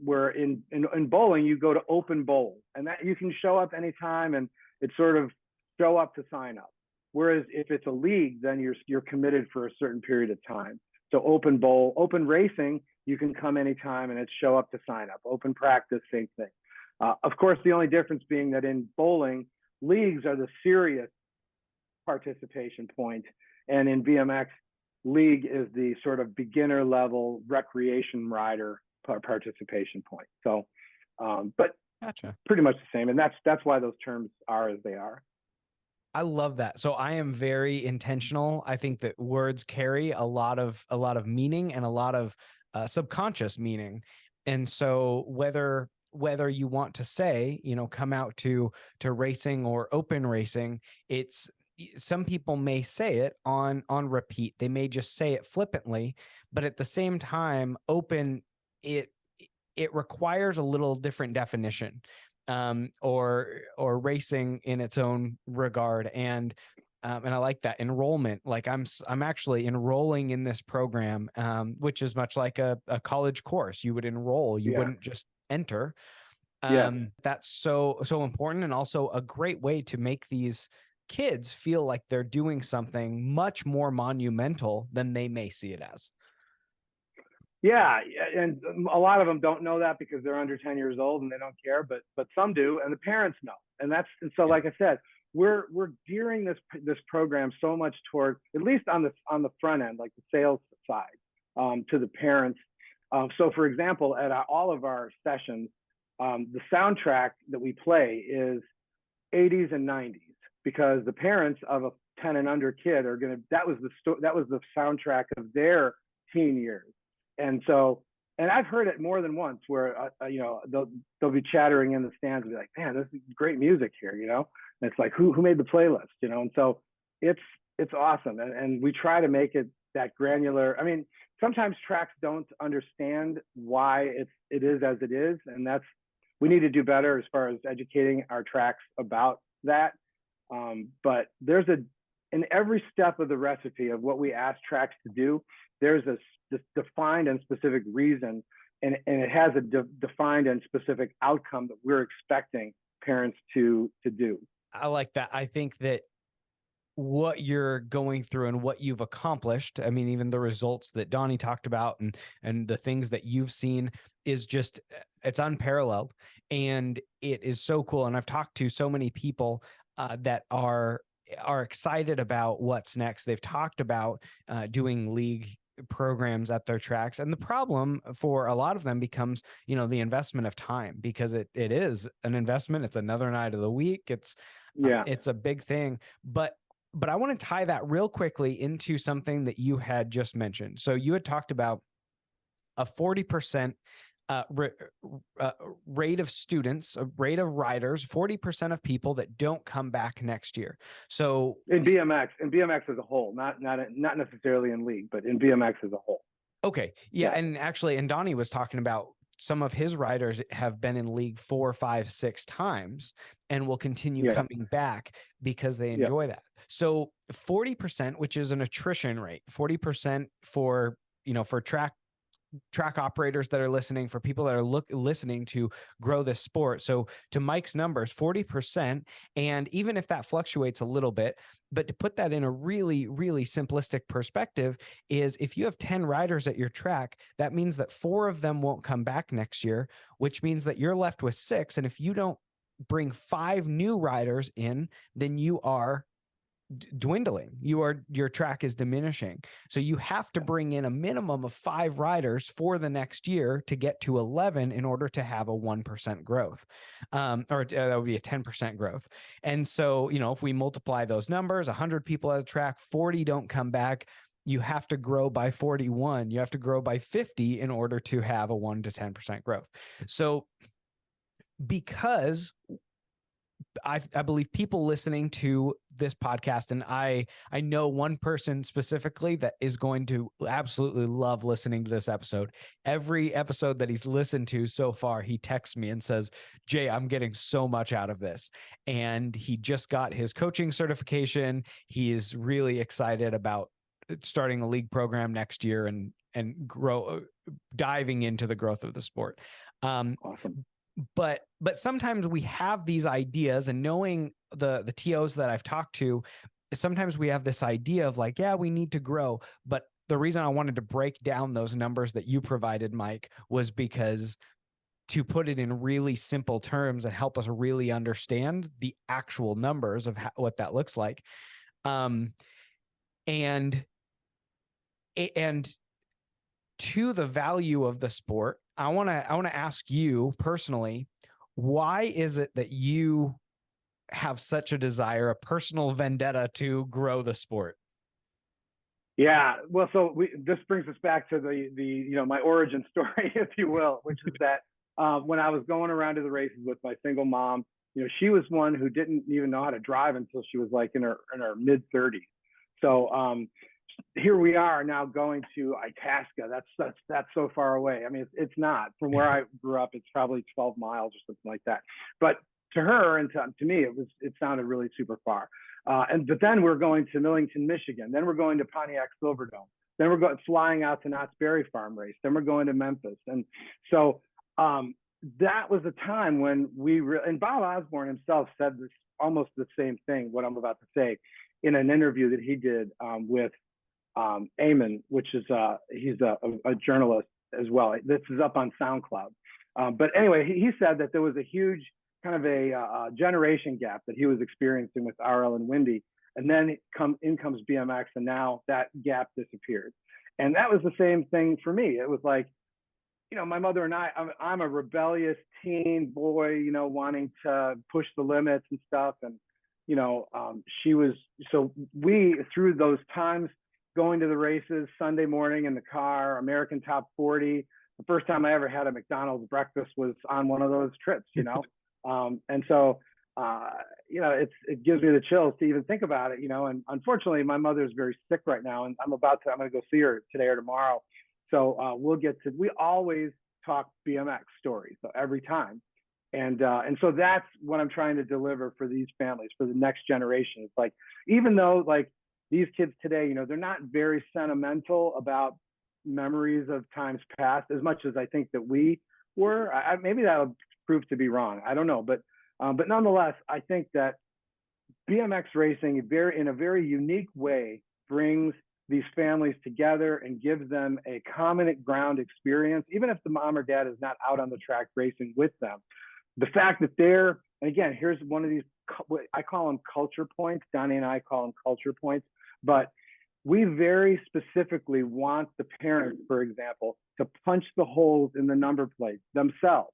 where in bowling, you go to open bowl, and that you can show up anytime, and it's sort of show up to sign up. Whereas if it's a league, then you're committed for a certain period of time. So open bowl, open racing, you can come anytime, and it's show up to sign up. Open practice, same thing. Of course, the only difference being that in bowling, leagues are the serious participation point, and in BMX, league is the sort of beginner level recreation rider participation point. So, but Gotcha. Pretty much the same, and that's why those terms are as they are. I love that. So I am very intentional. I think that words carry a lot of meaning and a lot of subconscious meaning. And so whether you want to say, come out to racing or open racing, it's some people may say it on repeat. They may just say it flippantly, but at the same time, open, it requires a little different definition. Or racing in its own regard. And I like that enrollment. Like I'm actually enrolling in this program, which is much like a college course. You would enroll, you wouldn't just enter. That's so important, and also a great way to make these kids feel like they're doing something much more monumental than they may see it as. Yeah, and a lot of them don't know that because they're under 10 years old and they don't care, but some do, and the parents know. And so, like I said, we're gearing this program so much toward, at least on the front end, like the sales side, to the parents. So, for example, at all of our sessions, the soundtrack that we play is 80s and 90s, because the parents of a 10 and under kid are that was the soundtrack of their teen years. And so, and I've heard it more than once where, they'll be chattering in the stands and be like, man, this is great music here, and it's like, who made the playlist, and so it's awesome. And we try to make it that granular. I mean, sometimes tracks don't understand why it is as it is. And we need to do better as far as educating our tracks about that. But there's in every step of the recipe of what we ask tracks to do, there's this defined and specific reason, and it has a defined and specific outcome that we're expecting parents to do. I like that. I think that what you're going through and what you've accomplished, I mean, even the results that Donny talked about and the things that you've seen is just, it's unparalleled, and it is so cool. And I've talked to so many people that are excited about what's next. They've talked about doing league programs at their tracks, and the problem for a lot of them becomes the investment of time, because it is an investment. It's another night of the week. It's a big thing. But I want to tie that real quickly into something that you had just mentioned. So you had talked about a 40% rate of students, a rate of riders, 40% of people that don't come back next year. So in BMX as a whole, not necessarily in league, but in BMX as a whole. Okay. Yeah. And actually, and Donny was talking about some of his riders have been in league 4, 5, 6 times and will continue coming back because they enjoy that. So 40%, which is an attrition rate, 40% for track operators that are listening, for people that are listening to grow this sport. So to Mike's numbers, 40%. And even if that fluctuates a little bit, but to put that in a really, really simplistic perspective is if you have 10 riders at your track, that means that 4 of them won't come back next year, which means that you're left with 6. And if you don't bring 5 new riders in, then you are dwindling. Your track is diminishing. So you have to bring in a minimum of 5 riders for the next year to get to 11 in order to have a 1% growth, or that would be a 10% growth. And so, if we multiply those numbers, 100 people at the track, 40 don't come back. you have to grow by 41, you have to grow by 50 in order to have a 1 to 10% growth. So because I believe people listening to this podcast, and I know one person specifically that is going to absolutely love listening to this episode. Every episode that he's listened to so far, he texts me and says, Jay, I'm getting so much out of this. And he just got his coaching certification. He is really excited about starting a league program next year and diving into the growth of the sport. Awesome. But sometimes we have these ideas, and knowing the TOs that I've talked to, sometimes we have this idea of like, yeah, we need to grow. But the reason I wanted to break down those numbers that you provided, Mike, was because to put it in really simple terms and help us really understand the actual numbers of what that looks like. And to the value of the sport, I want to ask you personally, why is it that you have such a desire, a personal vendetta to grow the sport? Yeah, well, so this brings us back to the my origin story, if you will, which is that when I was going around to the races with my single mom, she was one who didn't even know how to drive until she was like in her mid 30s. So here we are now going to Itasca. That's so far away. I mean, it's not. From where I grew up, it's probably 12 miles or something like that. But to her and to me, it sounded really super far. But then we're going to Millington, Michigan. Then we're going to Pontiac Silverdome. Then we're flying out to Knott's Berry Farm race. Then we're going to Memphis. And so that was a time when and Bob Osborne himself said this, almost the same thing, what I'm about to say, in an interview that he did with Eamon, which is he's a journalist as well. This is up on SoundCloud. But anyway, he said that there was a huge kind of a generation gap that he was experiencing with RL and Windy, and then in comes BMX, and now that gap disappeared. And that was the same thing for me. It was like, my mother and I'm a rebellious teen boy, wanting to push the limits and stuff, and she was. So we, through those times, going to the races Sunday morning in the car, American Top 40. The first time I ever had a McDonald's breakfast was on one of those trips, and so, it gives me the chills to even think about it, and unfortunately my mother is very sick right now, and I'm going to go see her today or tomorrow. So we always talk BMX stories, so every time. And so that's what I'm trying to deliver for these families, for the next generation. It's like, even though like these kids today, they're not very sentimental about memories of times past as much as I think that we were. Maybe that'll prove to be wrong. I don't know, but nonetheless, I think that BMX racing in a very unique way brings these families together and gives them a common ground experience, even if the mom or dad is not out on the track racing with them. The fact that and again, here's one of these, I call them culture points. Donny and I call them culture points, but we very specifically want the parents, for example, to punch the holes in the number plate themselves.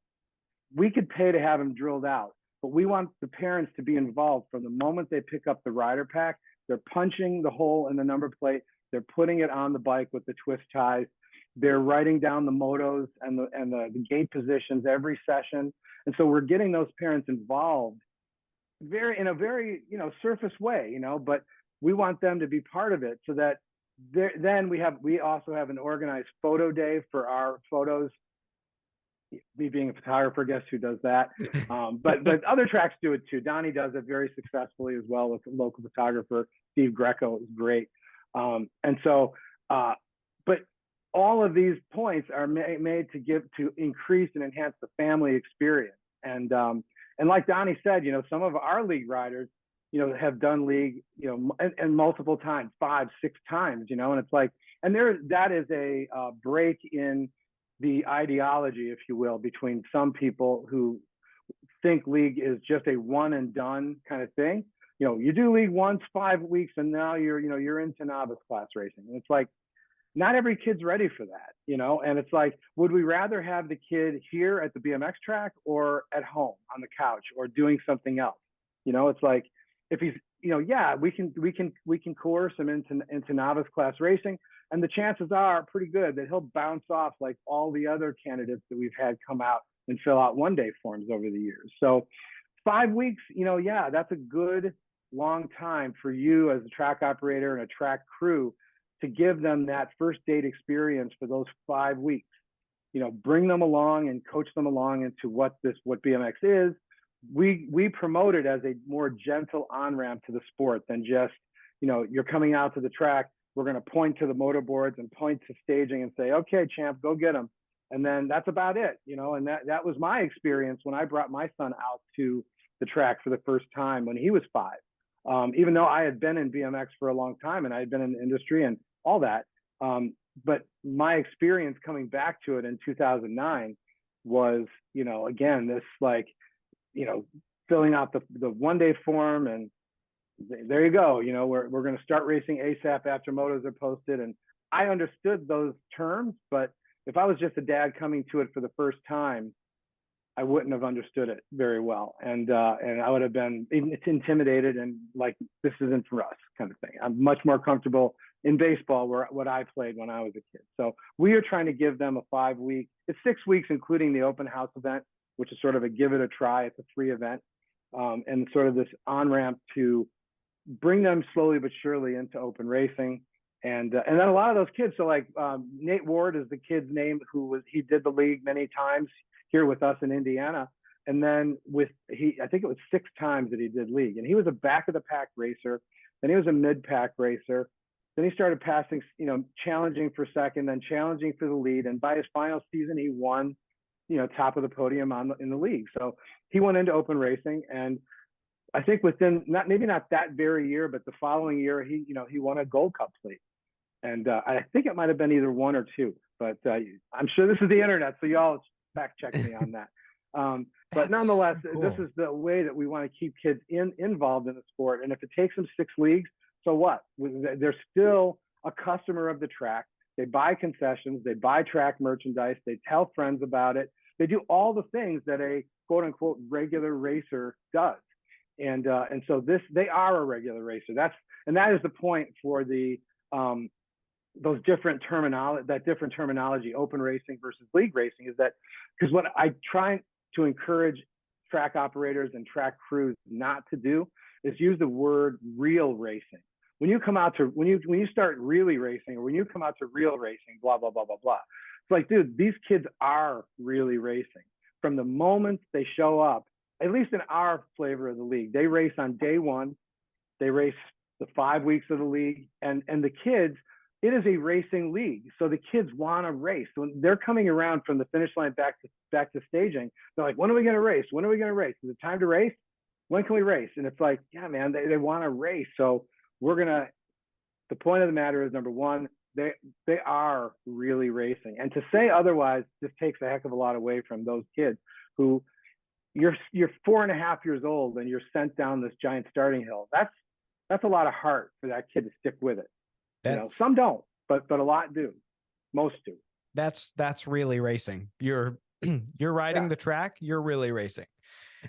We could pay to have them drilled out, but we want the parents to be involved from the moment they pick up the rider pack. They're punching the hole in the number plate. They're putting it on the bike with the twist ties. They're writing down the motos and the gate positions every session. And so we're getting those parents involved in a very surface way, but we want them to be part of it, so that then we also have an organized photo day for our photos. Me being a photographer, guess who does that? But other tracks do it too. Donny does it very successfully as well with a local photographer. Steve Greco is great. But all of these points are made to increase and enhance the family experience. And like Donny said, some of our league riders, have done league, and multiple times, 5, 6 times, and it's like, and that is a break in the ideology, if you will, between some people who think league is just a one and done kind of thing. You do league once, 5 weeks, and now you're into novice class racing. And it's like, not every kid's ready for that, and it's like, would we rather have the kid here at the BMX track or at home on the couch or doing something else? It's like, if he's yeah, we can coerce him into novice class racing, and the chances are pretty good that he'll bounce off like all the other candidates that we've had come out and fill out one-day forms over the years. So 5 weeks, yeah, that's a good long time for you as a track operator and a track crew to give them that first date experience for those 5 weeks. Bring them along and coach them along into what BMX is. We promote it as a more gentle on-ramp to the sport than just, you're coming out to the track, we're going to point to the motorboards and point to staging and say, okay, champ, go get them. And then that's about it, and that was my experience when I brought my son out to the track for the first time when he was 5. Even though I had been in BMX for a long time and I had been in the industry and all that. But my experience coming back to it in 2009 was, again, this like, filling out the one-day form, and there you go. We're going to start racing ASAP after motos are posted. And I understood those terms, but if I was just a dad coming to it for the first time, I wouldn't have understood it very well. And I would have been intimidated and like, this isn't for us kind of thing. I'm much more comfortable in baseball, what I played when I was a kid. So we are trying to give them a 5-week, it's 6 weeks, including the open house event, which is sort of a give it a try. It's a free event. And sort of this on-ramp to bring them slowly but surely into open racing. And then a lot of those kids, so like Nate Ward is the kid's name, he did the league many times here with us in Indiana. And then I think it was 6 times that he did league. And he was a back of the pack racer. Then he was a mid pack racer. Then he started passing, challenging for second, then challenging for the lead. And by his final season, he won, top of the podium in the league. So he went into open racing, and I think within maybe not that very year, but the following year, he won a Gold Cup plate. And I think it might have been either 1 or 2, but I'm sure this is the internet, so y'all fact check me on that. But nonetheless, cool. This is the way that we want to keep kids involved in the sport. And if it takes them 6 leagues, so what? They're still a customer of the track. They buy concessions, they buy track merchandise, they tell friends about it. They do all the things that a quote unquote regular racer does. And so they are a regular racer. That is the point for those different terminology, open racing versus league racing, is that because what I try to encourage track operators and track crews not to do is use the word real racing. When you start really racing, or when you come out to real racing, blah, blah, blah, blah, blah. It's like, dude, these kids are really racing. From the moment they show up, at least in our flavor of the league, they race on day 1, they race the 5 weeks of the league, and the kids, it is a racing league. So the kids want to race. When they're coming around from the finish line back to staging, they're like, when are we going to race? When are we going to race? Is it time to race? When can we race? And it's like, yeah, man, they want to race. So the point of the matter is, number one, they are really racing. And to say otherwise just takes a heck of a lot away from those kids who you're 4.5 years old and you're sent down this giant starting hill. That's a lot of heart for that kid to stick with it. Some don't, but a lot do. Most do. That's really racing. You're riding the track. You're really racing.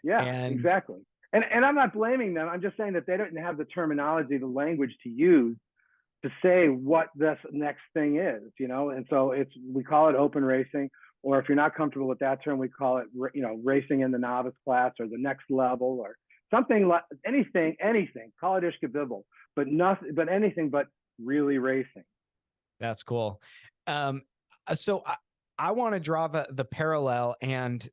Yeah, exactly. And I'm not blaming them. I'm just saying that they don't have the terminology, the language to use to say what this next thing is, And so we call it open racing, or if you're not comfortable with that term, we call it, racing in the novice class or the next level or something like anything, call it ishkabibble, but anything but really racing. That's cool. So I want to draw the parallel and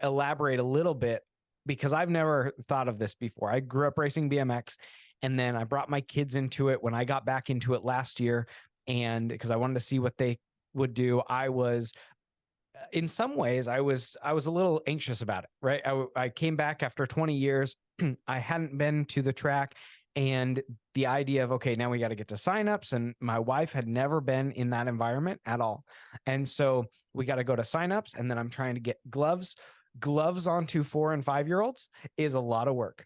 elaborate a little bit, because I've never thought of this before. I grew up racing BMX, and then I brought my kids into it when I got back into it last year. And because I wanted to see what they would do, I was, in some ways, I was a little anxious about it, right? I came back after 20 years. I hadn't been to the track, and the idea of, okay, now we got to get to signups, and my wife had never been in that environment at all. And so we got to go to signups, and then I'm trying to get gloves onto 4 and 5-year-olds is a lot of work.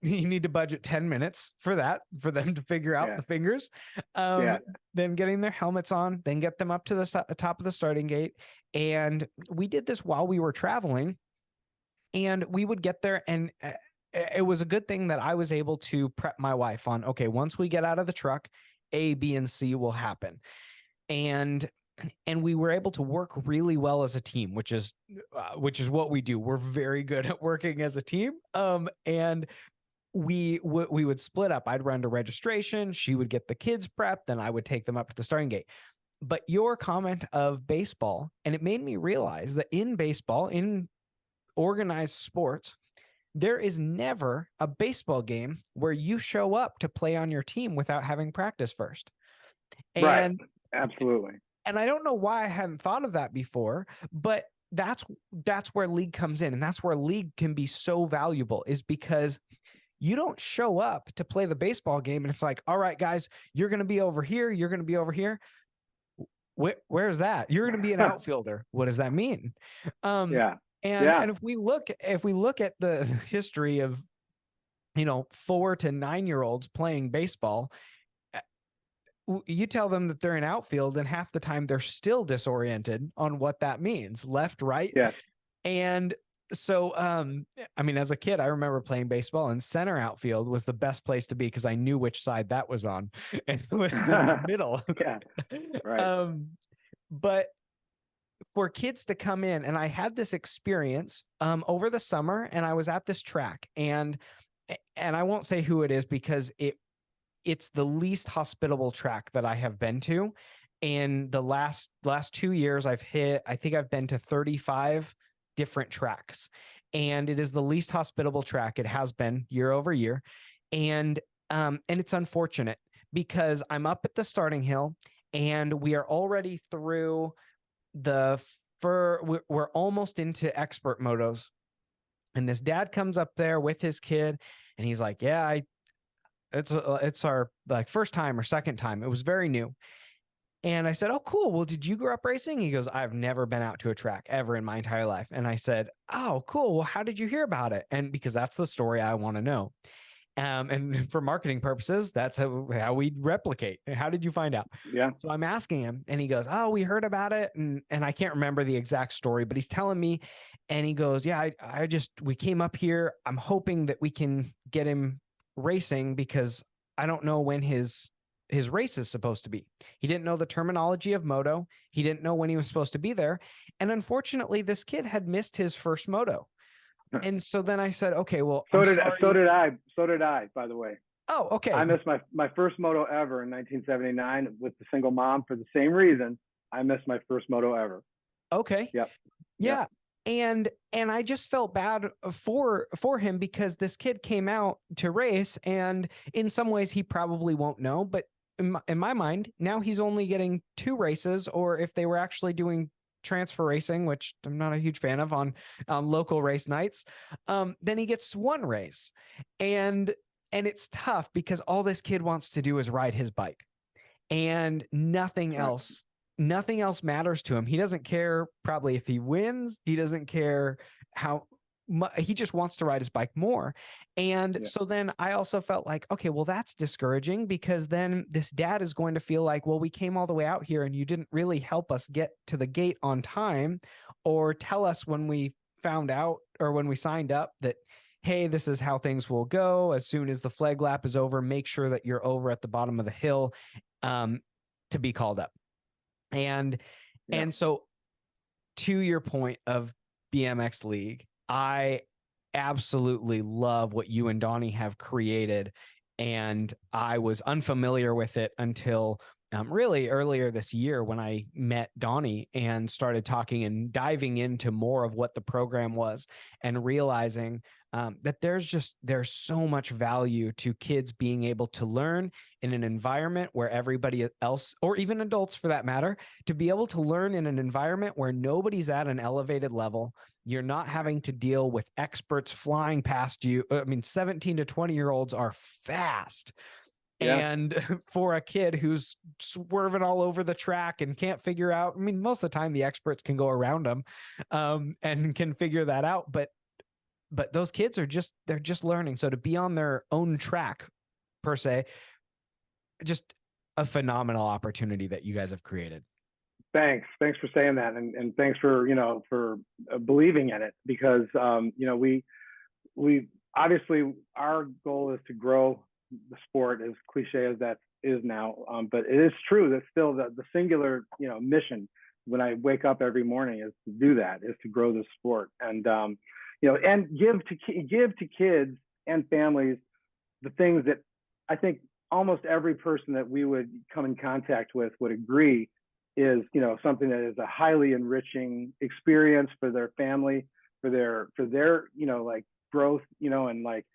You need to budget 10 minutes for that, for them to figure out the fingers. Then getting their helmets on, then get them up to the top of the starting gate. And we did this while we were traveling, and we would get there, and it was a good thing that I was able to prep my wife on, okay, once we get out of the truck, A, B, and C will happen. And we were able to work really well as a team, which is what we do. We're very good at working as a team. And we would split up. I'd run to registration. She would get the kids prepped, then I would take them up to the starting gate. But your comment of baseball, and it made me realize that in baseball, in organized sports, there is never a baseball game where you show up to play on your team without having practice first. And right. Absolutely. And I don't know why I hadn't thought of that before, but that's where league comes in. And that's where league can be so valuable, is because you don't show up to play the baseball game and it's like, all right, guys, you're going to be over here. You're going to be over here. Where's that? You're going to be an outfielder. What does that mean? Yeah. And if we look at the history of, 4 to 9-year-olds playing baseball, you tell them that they're in outfield and half the time they're still disoriented on what that means, left, right. Yeah. And so, as a kid, I remember playing baseball, and center outfield was the best place to be because I knew which side that was on, and it was in the middle. Yeah. Right. But for kids to come in, and I had this experience over the summer, and I was at this track, and I won't say who it is because it's the least hospitable track that I have been to. In the last 2 years, I think I've been to 35 different tracks, and it is the least hospitable track. It has been year over year. And it's unfortunate because I'm up at the starting hill and we are already through we're almost into expert motos. And this dad comes up there with his kid and he's like, yeah, it's our first time or second time. It was very new. And I said, oh, cool. Well, did you grow up racing? He goes, I've never been out to a track ever in my entire life. And I said, oh, cool. Well, how did you hear about it? And because that's the story I want to know. And for marketing purposes, that's how we replicate. How did you find out? Yeah. So I'm asking him and he goes, oh, we heard about it. And I can't remember the exact story, but he's telling me, and he goes, yeah, we came up here. I'm hoping that we can get him racing because I don't know when his race is supposed to be. He didn't know the terminology of moto. He didn't know when he was supposed to be there. And unfortunately, this kid had missed his first moto. And so then I said, okay, well, so did I, by the way. Oh, okay. I missed my first moto ever in 1979 with the single mom for the same reason. I missed my first moto ever. Okay. Yep. Yeah. Yep. And I just felt bad for him because this kid came out to race, and in some ways he probably won't know, but in my mind, now he's only getting 2 races, or if they were actually doing transfer racing, which I'm not a huge fan of on local race nights, then he gets 1 race. And it's tough because all this kid wants to do is ride his bike, and nothing else matters to him. He doesn't care probably if he wins. He doesn't care how he just wants to ride his bike more. And so then I also felt like, okay, well, that's discouraging because then this dad is going to feel like, well, we came all the way out here and you didn't really help us get to the gate on time, or tell us when we found out or when we signed up that, hey, this is how things will go. As soon as the flag lap is over, make sure that you're over at the bottom of the hill to be called up. And so to your point of BMX League, I absolutely love what you and Donny have created. And I was unfamiliar with it until really earlier this year when I met Donny and started talking and diving into more of what the program was, and realizing that there's so much value to kids being able to learn in an environment where everybody else, or even adults for that matter, to be able to learn in an environment where nobody's at an elevated level. You're not having to deal with experts flying past you. 17 to 20-year-olds are fast. Yeah. And for a kid who's swerving all over the track and can't figure out, most of the time the experts can go around them and can figure that out. But those kids they're just learning. So to be on their own track per se, just a phenomenal opportunity that you guys have created. Thanks for saying that. And thanks for, for believing in it, because, we obviously our goal is to grow the sport, as cliche as that is now. But it is true that still the singular, mission when I wake up every morning is to do that, is to grow the sport. And, and give to kids and families the things that I think almost every person that we would come in contact with would agree is, something that is a highly enriching experience for their family, for their, like growth, and like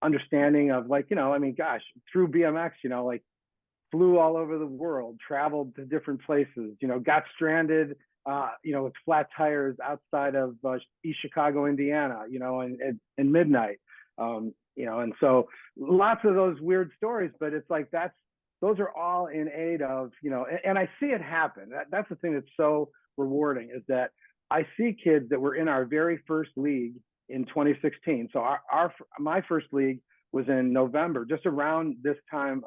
understanding of like, gosh, through BMX, like flew all over the world, traveled to different places, got stranded, with flat tires outside of East Chicago, Indiana, in midnight. And so lots of those weird stories, but it's like those are all in aid of, and I see it happen. That's the thing that's so rewarding, is that I see kids that were in our very first league in 2016. So my first league was in November, just around this time,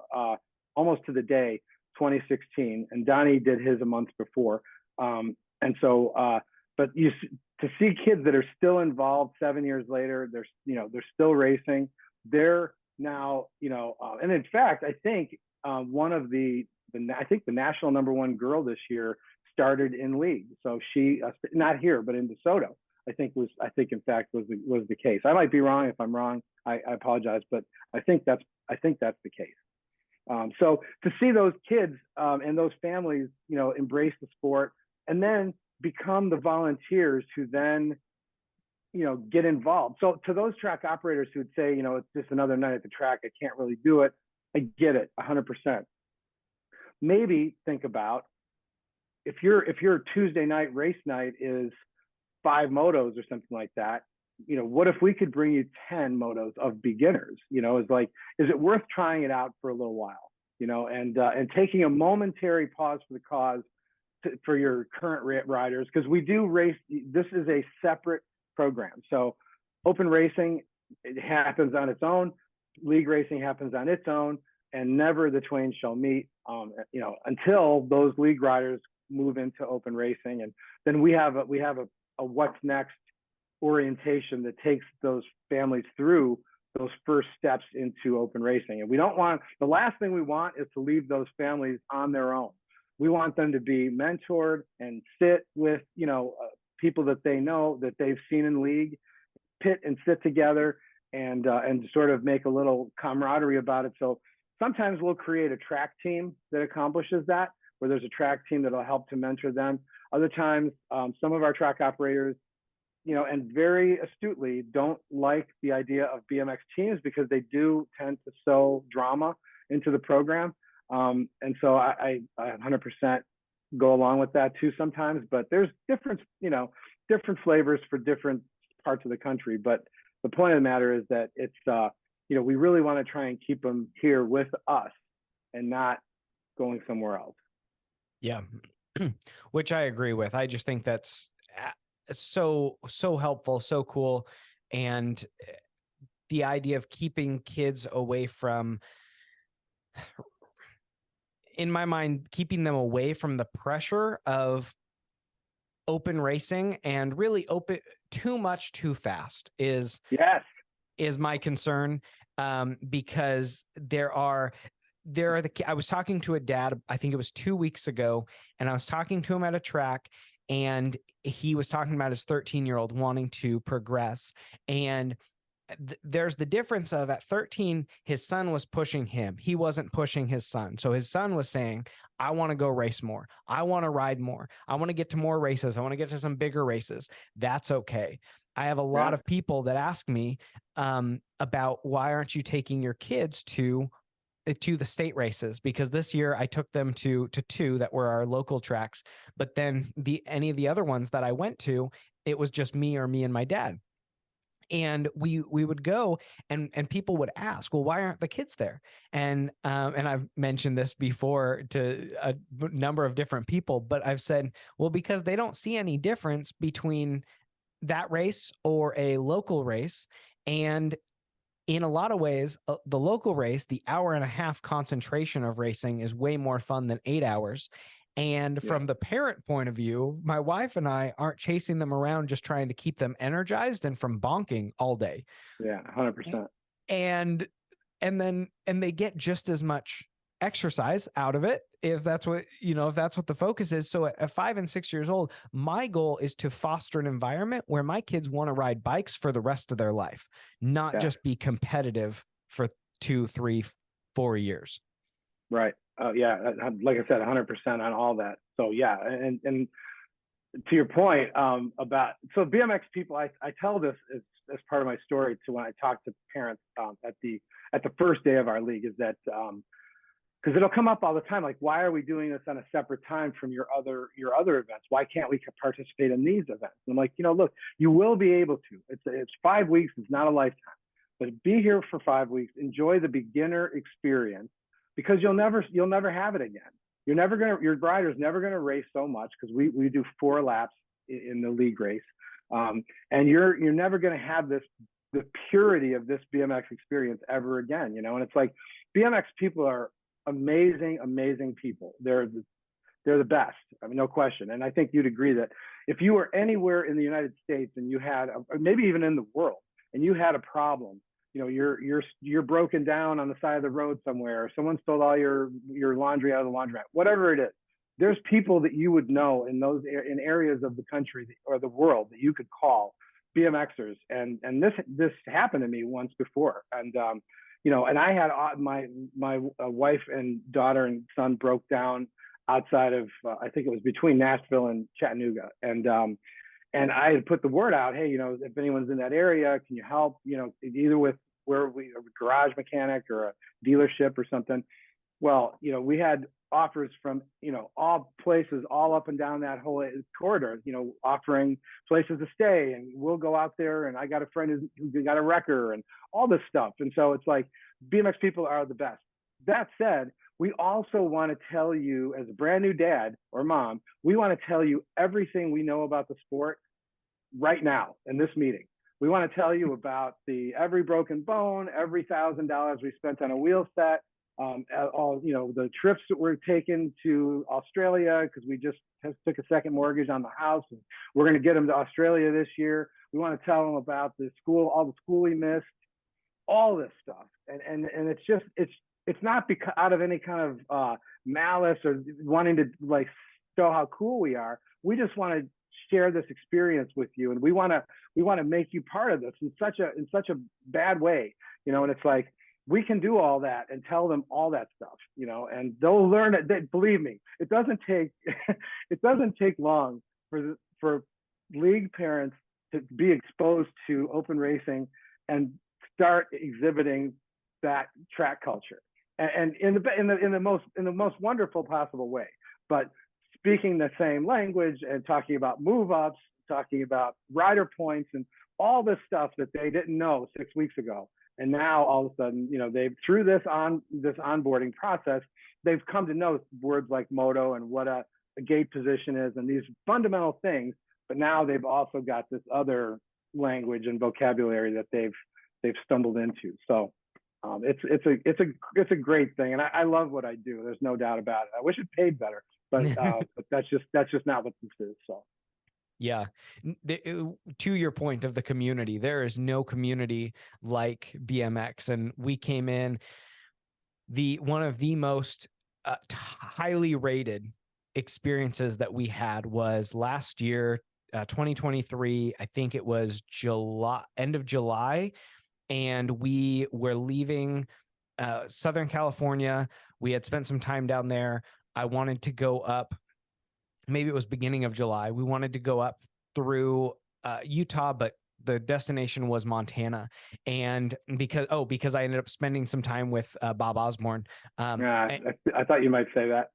almost to the day, 2016, and Donny did his a month before. But to see kids that are still involved 7 years later, they're still racing. They're now, and in fact, I think one of the national #1 girl this year started in league. So she, not here, but in DeSoto, I think in fact was the case. I might be wrong. If I'm wrong, I apologize, but I think that's the case. So to see those kids and those families, embrace the sport and then become the volunteers who then, get involved. So to those track operators who would say, it's just another night at the track, I can't really do it. I get it 100%. Maybe think about if your Tuesday night race night is 5 motos or something like that, what if we could bring you 10 motos of beginners? Is it worth trying it out for a little while? And taking a momentary pause for the cause for your current riders, because we do race. This is a separate program. So open racing, it happens on its own. League racing happens on its own, and never the twain shall meet. Until those league riders move into open racing, and then we have a what's next orientation that takes those families through those first steps into open racing. And the last thing we want is to leave those families on their own. We want them to be mentored and sit with, people that they know, that they've seen in league, pit and sit together and sort of make a little camaraderie about it. So sometimes we'll create a track team that accomplishes that, where there's a track team that'll help to mentor them. Other times, some of our track operators, and very astutely don't like the idea of BMX teams because they do tend to sow drama into the program. And so I 100% go along with that too sometimes, but there's different flavors for different parts of the country. But the point of the matter is that it's, we really want to try and keep them here with us and not going somewhere else. Yeah. Which I agree with. I just think that's so helpful, so cool. And the idea of keeping kids away from, in my mind, keeping them away from the pressure of open racing and really open too much too fast is my concern. Because I was talking to a dad, I think it was 2 weeks ago, and I was talking to him at a track, and he was talking about his 13-year-old wanting to progress. And there's the difference of at 13, his son was pushing him. He wasn't pushing his son. So his son was saying, I want to go race more. I want to ride more. I want to get to more races. I want to get to some bigger races. That's okay. I have a lot of people that ask me about why aren't you taking your kids to the state races? Because this year I took them to 2 that were our local tracks, but then any of the other ones that I went to, it was just me and my dad. And we would go and people would ask, well, why aren't the kids there? And I've mentioned this before to a number of different people, but I've said, well, because they don't see any difference between that race or a local race. And in a lot of ways, the local race, the hour and a half concentration of racing is way more fun than 8 hours. And from the parent point of view, my wife and I aren't chasing them around just trying to keep them energized and from bonking all day. Yeah, 100%. And they get just as much exercise out of it if that's what the focus is. So at 5 and 6 years old, my goal is to foster an environment where my kids want to ride bikes for the rest of their life, not just be competitive for 2, 3, 4 years. Right. Yeah. Like I said, 100% on all that. So yeah. And to your point about, so BMX people, I tell this as part of my story to when I talk to parents at the first day of our league, is that, because it'll come up all the time, like, why are we doing this on a separate time from your other events? Why can't we participate in these events? And I'm like, look, you will be able to. It's 5 weeks. It's not a lifetime, but be here for 5 weeks. Enjoy the beginner experience, because you'll never have it again. Your rider's never gonna race so much, because we do 4 laps in the league race, and you're never gonna have the purity of this BMX experience ever again. And it's like, BMX people are amazing people. They're the best. I mean, no question. And I think you'd agree that if you were anywhere in the United States and you had, or maybe even in the world, and you had a problem, you're broken down on the side of the road somewhere, or someone stole all your laundry out of the laundromat, whatever it is, there's people that you would know in areas of the country or the world that you could call BMXers. And this happened to me once before. And and I had my wife and daughter and son broke down outside of I think it was between Nashville and Chattanooga, and I had put the word out, hey, if anyone's in that area, can you help? Either with a garage mechanic or a dealership or something. Well, we had offers from all places, all up and down that whole corridor, offering places to stay, and we'll go out there. And I got a friend who got a wrecker and all this stuff. And so it's like, BMX people are the best. That said, we also want to tell you, as a brand new dad or mom, we want to tell you everything we know about the sport right now in this meeting. We want to tell you about every broken bone, every $1,000 we spent on a wheel set, all the trips that we're taking to Australia, because we just took a second mortgage on the house, and we're going to get them to Australia this year. We want to tell them about all the school we missed, all this stuff, and it's not because out of any kind of malice or wanting to like show how cool we are. We just want to share this experience with you, and we want to make you part of this in such a bad way, and it's like, we can do all that and tell them all that stuff, and they'll learn it. Believe me, it doesn't take long for league parents to be exposed to open racing and start exhibiting that track culture, and in the most wonderful possible way. But speaking the same language and talking about move ups, talking about rider points, and all this stuff that they didn't know 6 weeks ago. And now all of a sudden, they've through this onboarding process, they've come to know words like moto and what a gate position is and these fundamental things. But now they've also got this other language and vocabulary that they've stumbled into. So it's a great thing, and I love what I do. There's no doubt about it. I wish it paid better, but that's just not what this is. So. Yeah. To your point of the community, there is no community like BMX. And we came in one of the most highly rated experiences that we had was last year, 2023. I think it was end of July. And we were leaving Southern California. We had spent some time down there. I wanted to go up. Maybe it was beginning of July. We wanted to go up through Utah, but the destination was Montana. And because I ended up spending some time with Bob Osborne. I thought you might say that.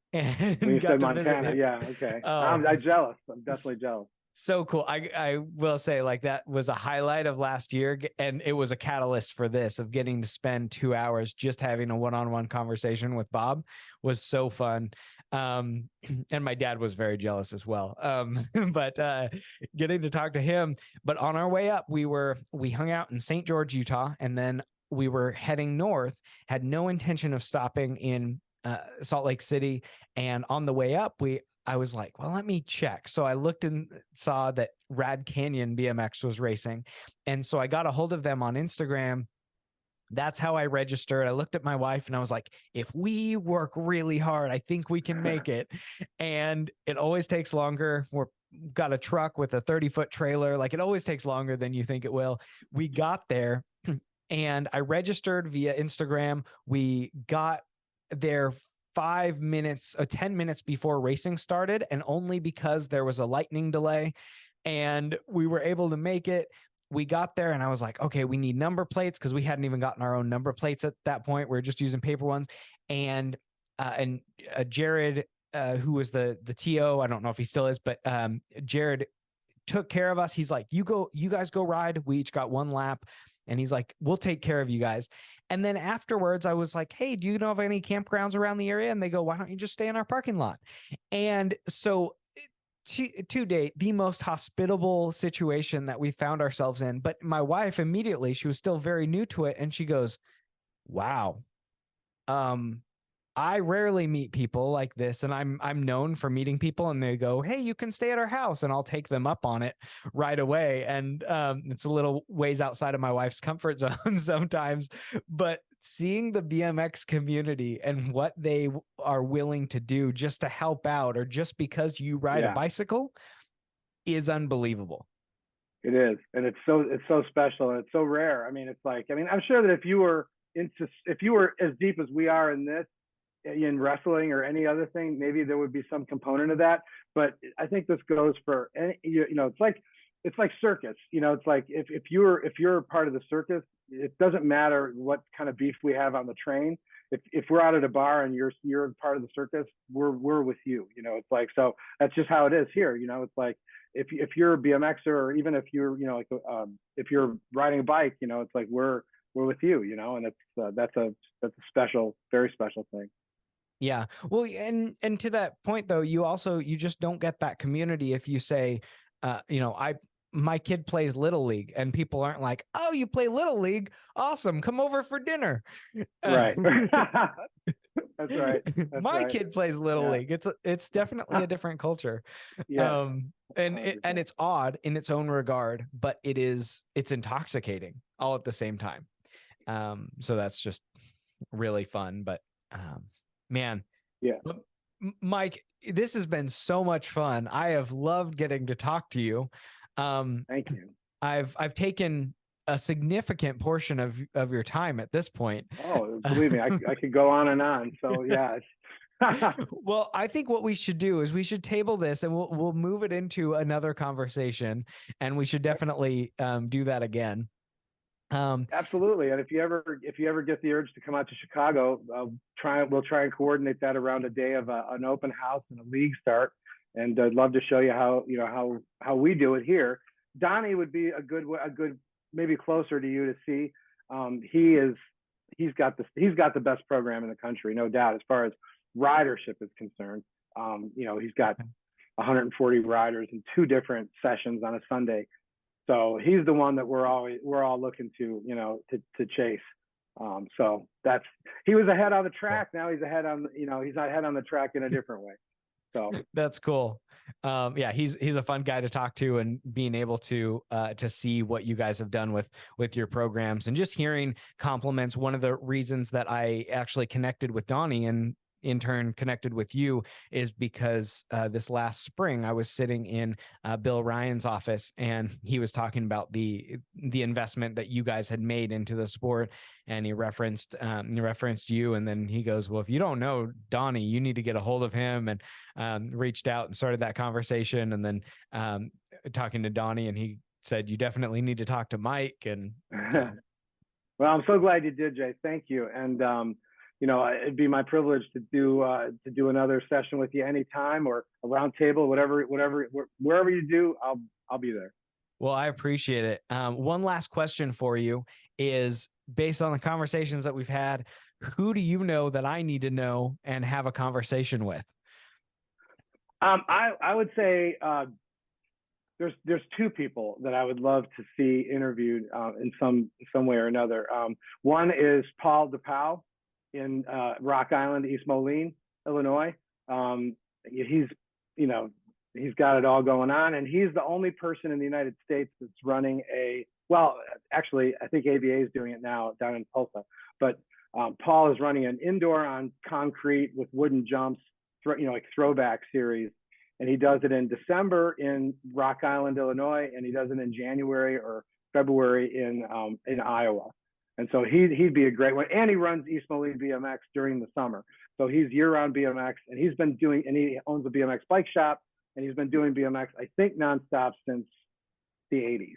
When you said Montana, yeah, okay. I'm jealous. I'm definitely jealous. So cool. I will say, like, that was a highlight of last year, and it was a catalyst for this, of getting to spend 2 hours just having a one-on-one conversation with Bob. Was so fun. And my dad was very jealous as well. But getting to talk to him. But on our way up, we hung out in St. George, Utah, and then we were heading north, had no intention of stopping in Salt Lake City. And on the way up, I was like, well, let me check. So I looked and saw that Rad Canyon BMX was racing. And so I got a hold of them on Instagram. That's how I registered. I looked at my wife and I was like, if we work really hard, I think we can make it. And it always takes longer. We're got a truck with a 30-foot trailer. Like, it always takes longer than you think it will. We got there and I registered via Instagram. We got there 5 minutes, 10 minutes before racing started, and only because there was a lightning delay, and we were able to make it. We got there and I was like, okay, we need number plates, because we hadn't even gotten our own number plates at that point. We were just using paper ones. And Jared, who was the TO, I don't know if he still is, but Jared took care of us. He's like, you guys go ride. We each got one lap. And he's like, we'll take care of you guys. And then afterwards, I was like, hey, do you know of any campgrounds around the area? And they go, why don't you just stay in our parking lot? And so to date, the most hospitable situation that we found ourselves in. But my wife immediately, she was still very new to it. And she goes, wow, I rarely meet people like this, and I'm known for meeting people and they go, hey, you can stay at our house, and I'll take them up on it right away. And it's a little ways outside of my wife's comfort zone sometimes, but seeing the BMX community and what they are willing to do just to help out, or just because you ride a bicycle, is unbelievable. It is. And it's so special, and it's so rare. I mean, it's like, I mean, I'm sure that if you were as deep as we are in this, in wrestling or any other thing, maybe there would be some component of that. But I think this goes for any, it's like circus. It's like if you're part of the circus, it doesn't matter what kind of beef we have on the train. If we're out at a bar and you're part of the circus, we're with you. It's like, so that's just how it is here. It's like if you're a BMXer, or even if you're if you're riding a bike, it's like we're with you. And it's that's a special, very special thing. Yeah. Well, and to that point though, you just don't get that community if you say, my kid plays Little League, and people aren't like, oh, you play Little League? Awesome. Come over for dinner. Right. That's right. My kid plays Little League. It's definitely a different culture. Yeah. And it's odd in its own regard, but it's intoxicating all at the same time. So that's just really fun. But man, yeah, Mike, this has been so much fun. I have loved getting to talk to you. Thank you. I've taken a significant portion of your time at this point. Oh, believe me, I could go on and on. So yeah. Well, I think what we should do is we should table this, and we'll move it into another conversation, and we should definitely do that again. Absolutely. And if you ever get the urge to come out to Chicago, we'll try and coordinate that around a day of an open house and a league start. And I'd love to show you how we do it here. Donny would be a good maybe closer to you to see. He's got the best program in the country, no doubt, as far as ridership is concerned. He's got 140 riders in 2 different sessions on a Sunday. So he's the one that we're all looking to chase. So he was ahead on the track. Now he's ahead on, he's not ahead on the track in a different way. So that's cool. He's a fun guy to talk to, and being able to see what you guys have done with your programs, and just hearing compliments. One of the reasons that I actually connected with Donny, and in turn connected with you, is because this last spring I was sitting in Bill Ryan's office, and he was talking about the investment that you guys had made into the sport, and he referenced you, and then he goes, well, if you don't know Donny, you need to get a hold of him, and reached out and started that conversation, and then talking to Donny, and he said, you definitely need to talk to Mike. And so. Well, I'm so glad you did, Jay. Thank you. And it'd be my privilege to do another session with you anytime, or a round table, wherever you do, I'll be there. Well, I appreciate it. One last question for you is, based on the conversations that we've had, who do you know that I need to know and have a conversation with? I would say there's 2 people that I would love to see interviewed in some way or another. One is Paul DePau in Rock Island, East Moline, Illinois. He's he's got it all going on, and he's the only person in the United States that's running actually, I think AVA is doing it now down in Tulsa, but Paul is running an indoor on concrete with wooden jumps, like throwback series. And he does it in December in Rock Island, Illinois, and he does it in January or February in Iowa. And so he'd be a great one. And he runs East Moline BMX during the summer. So he's year-round BMX, and he owns a BMX bike shop, and he's been doing BMX, I think, nonstop since the 80s.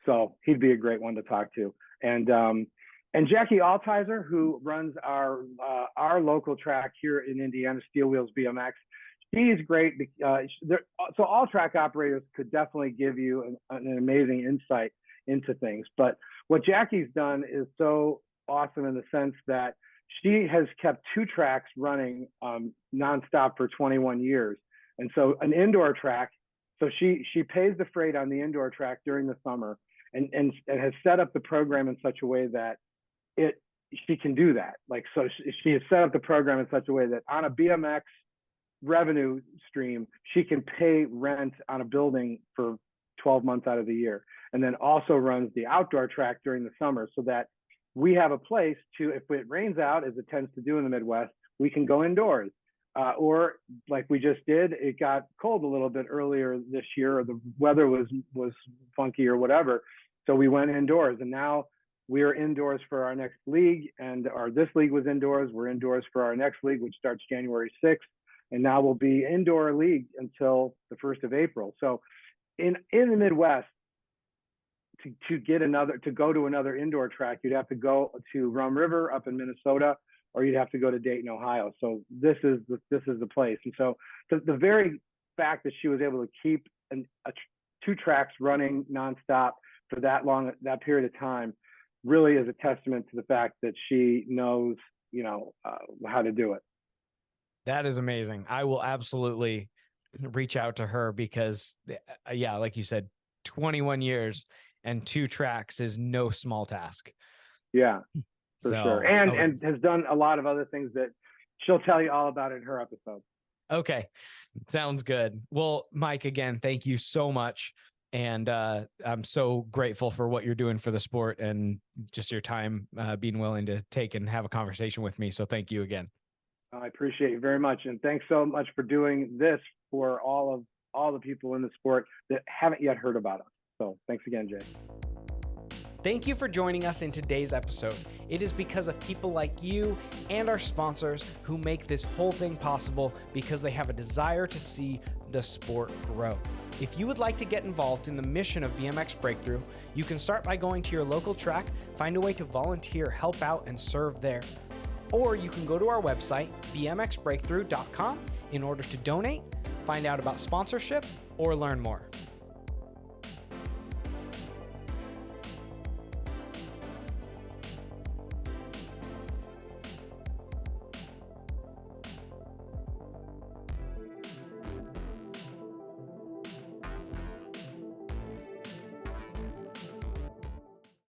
So he'd be a great one to talk to. And Jackie Altizer, who runs our local track here in Indiana, Steel Wheels BMX, she's great. So all track operators could definitely give you an amazing insight into things. But what Jackie's done is so awesome in the sense that she has kept 2 tracks running nonstop for 21 years. And so an indoor track, so she pays the freight on the indoor track during the summer and has set up the program in such a way that she can do that. Like, so she has set up the program in such a way that on a BMX revenue stream, she can pay rent on a building for 12 months out of the year, and then also runs the outdoor track during the summer so that we have a place to, if it rains out, as it tends to do in the Midwest, we can go indoors. Or like we just did, it got cold a little bit earlier this year, or the weather was funky or whatever. So we went indoors, and now we are indoors for our next league, and this league was indoors. We're indoors for our next league, which starts January 6th. And now we'll be indoor league until the 1st of April. So in the Midwest, to go to another indoor track, you'd have to go to Rum River up in Minnesota, or you'd have to go to Dayton, Ohio. So this is the place. And so the very fact that she was able to keep 2 tracks running nonstop for that period of time really is a testament to the fact that she knows, how to do it. That is amazing. I will absolutely reach out to her because, yeah, like you said, 21 years and 2 tracks is no small task. Yeah, for sure. And has done a lot of other things that she'll tell you all about in her episode. Okay. Sounds good. Well, Mike, again, thank you so much. And I'm so grateful for what you're doing for the sport and just your time being willing to take and have a conversation with me. So thank you again. I appreciate you very much. And thanks so much for doing this for all the people in the sport that haven't yet heard about us. So thanks again, Jay. Thank you for joining us in today's episode. It is because of people like you and our sponsors who make this whole thing possible, because they have a desire to see the sport grow. If you would like to get involved in the mission of BMX Breakthrough, you can start by going to your local track, find a way to volunteer, help out, and serve there. Or you can go to our website, bmxbreakthrough.com, in order to donate, find out about sponsorship, or learn more.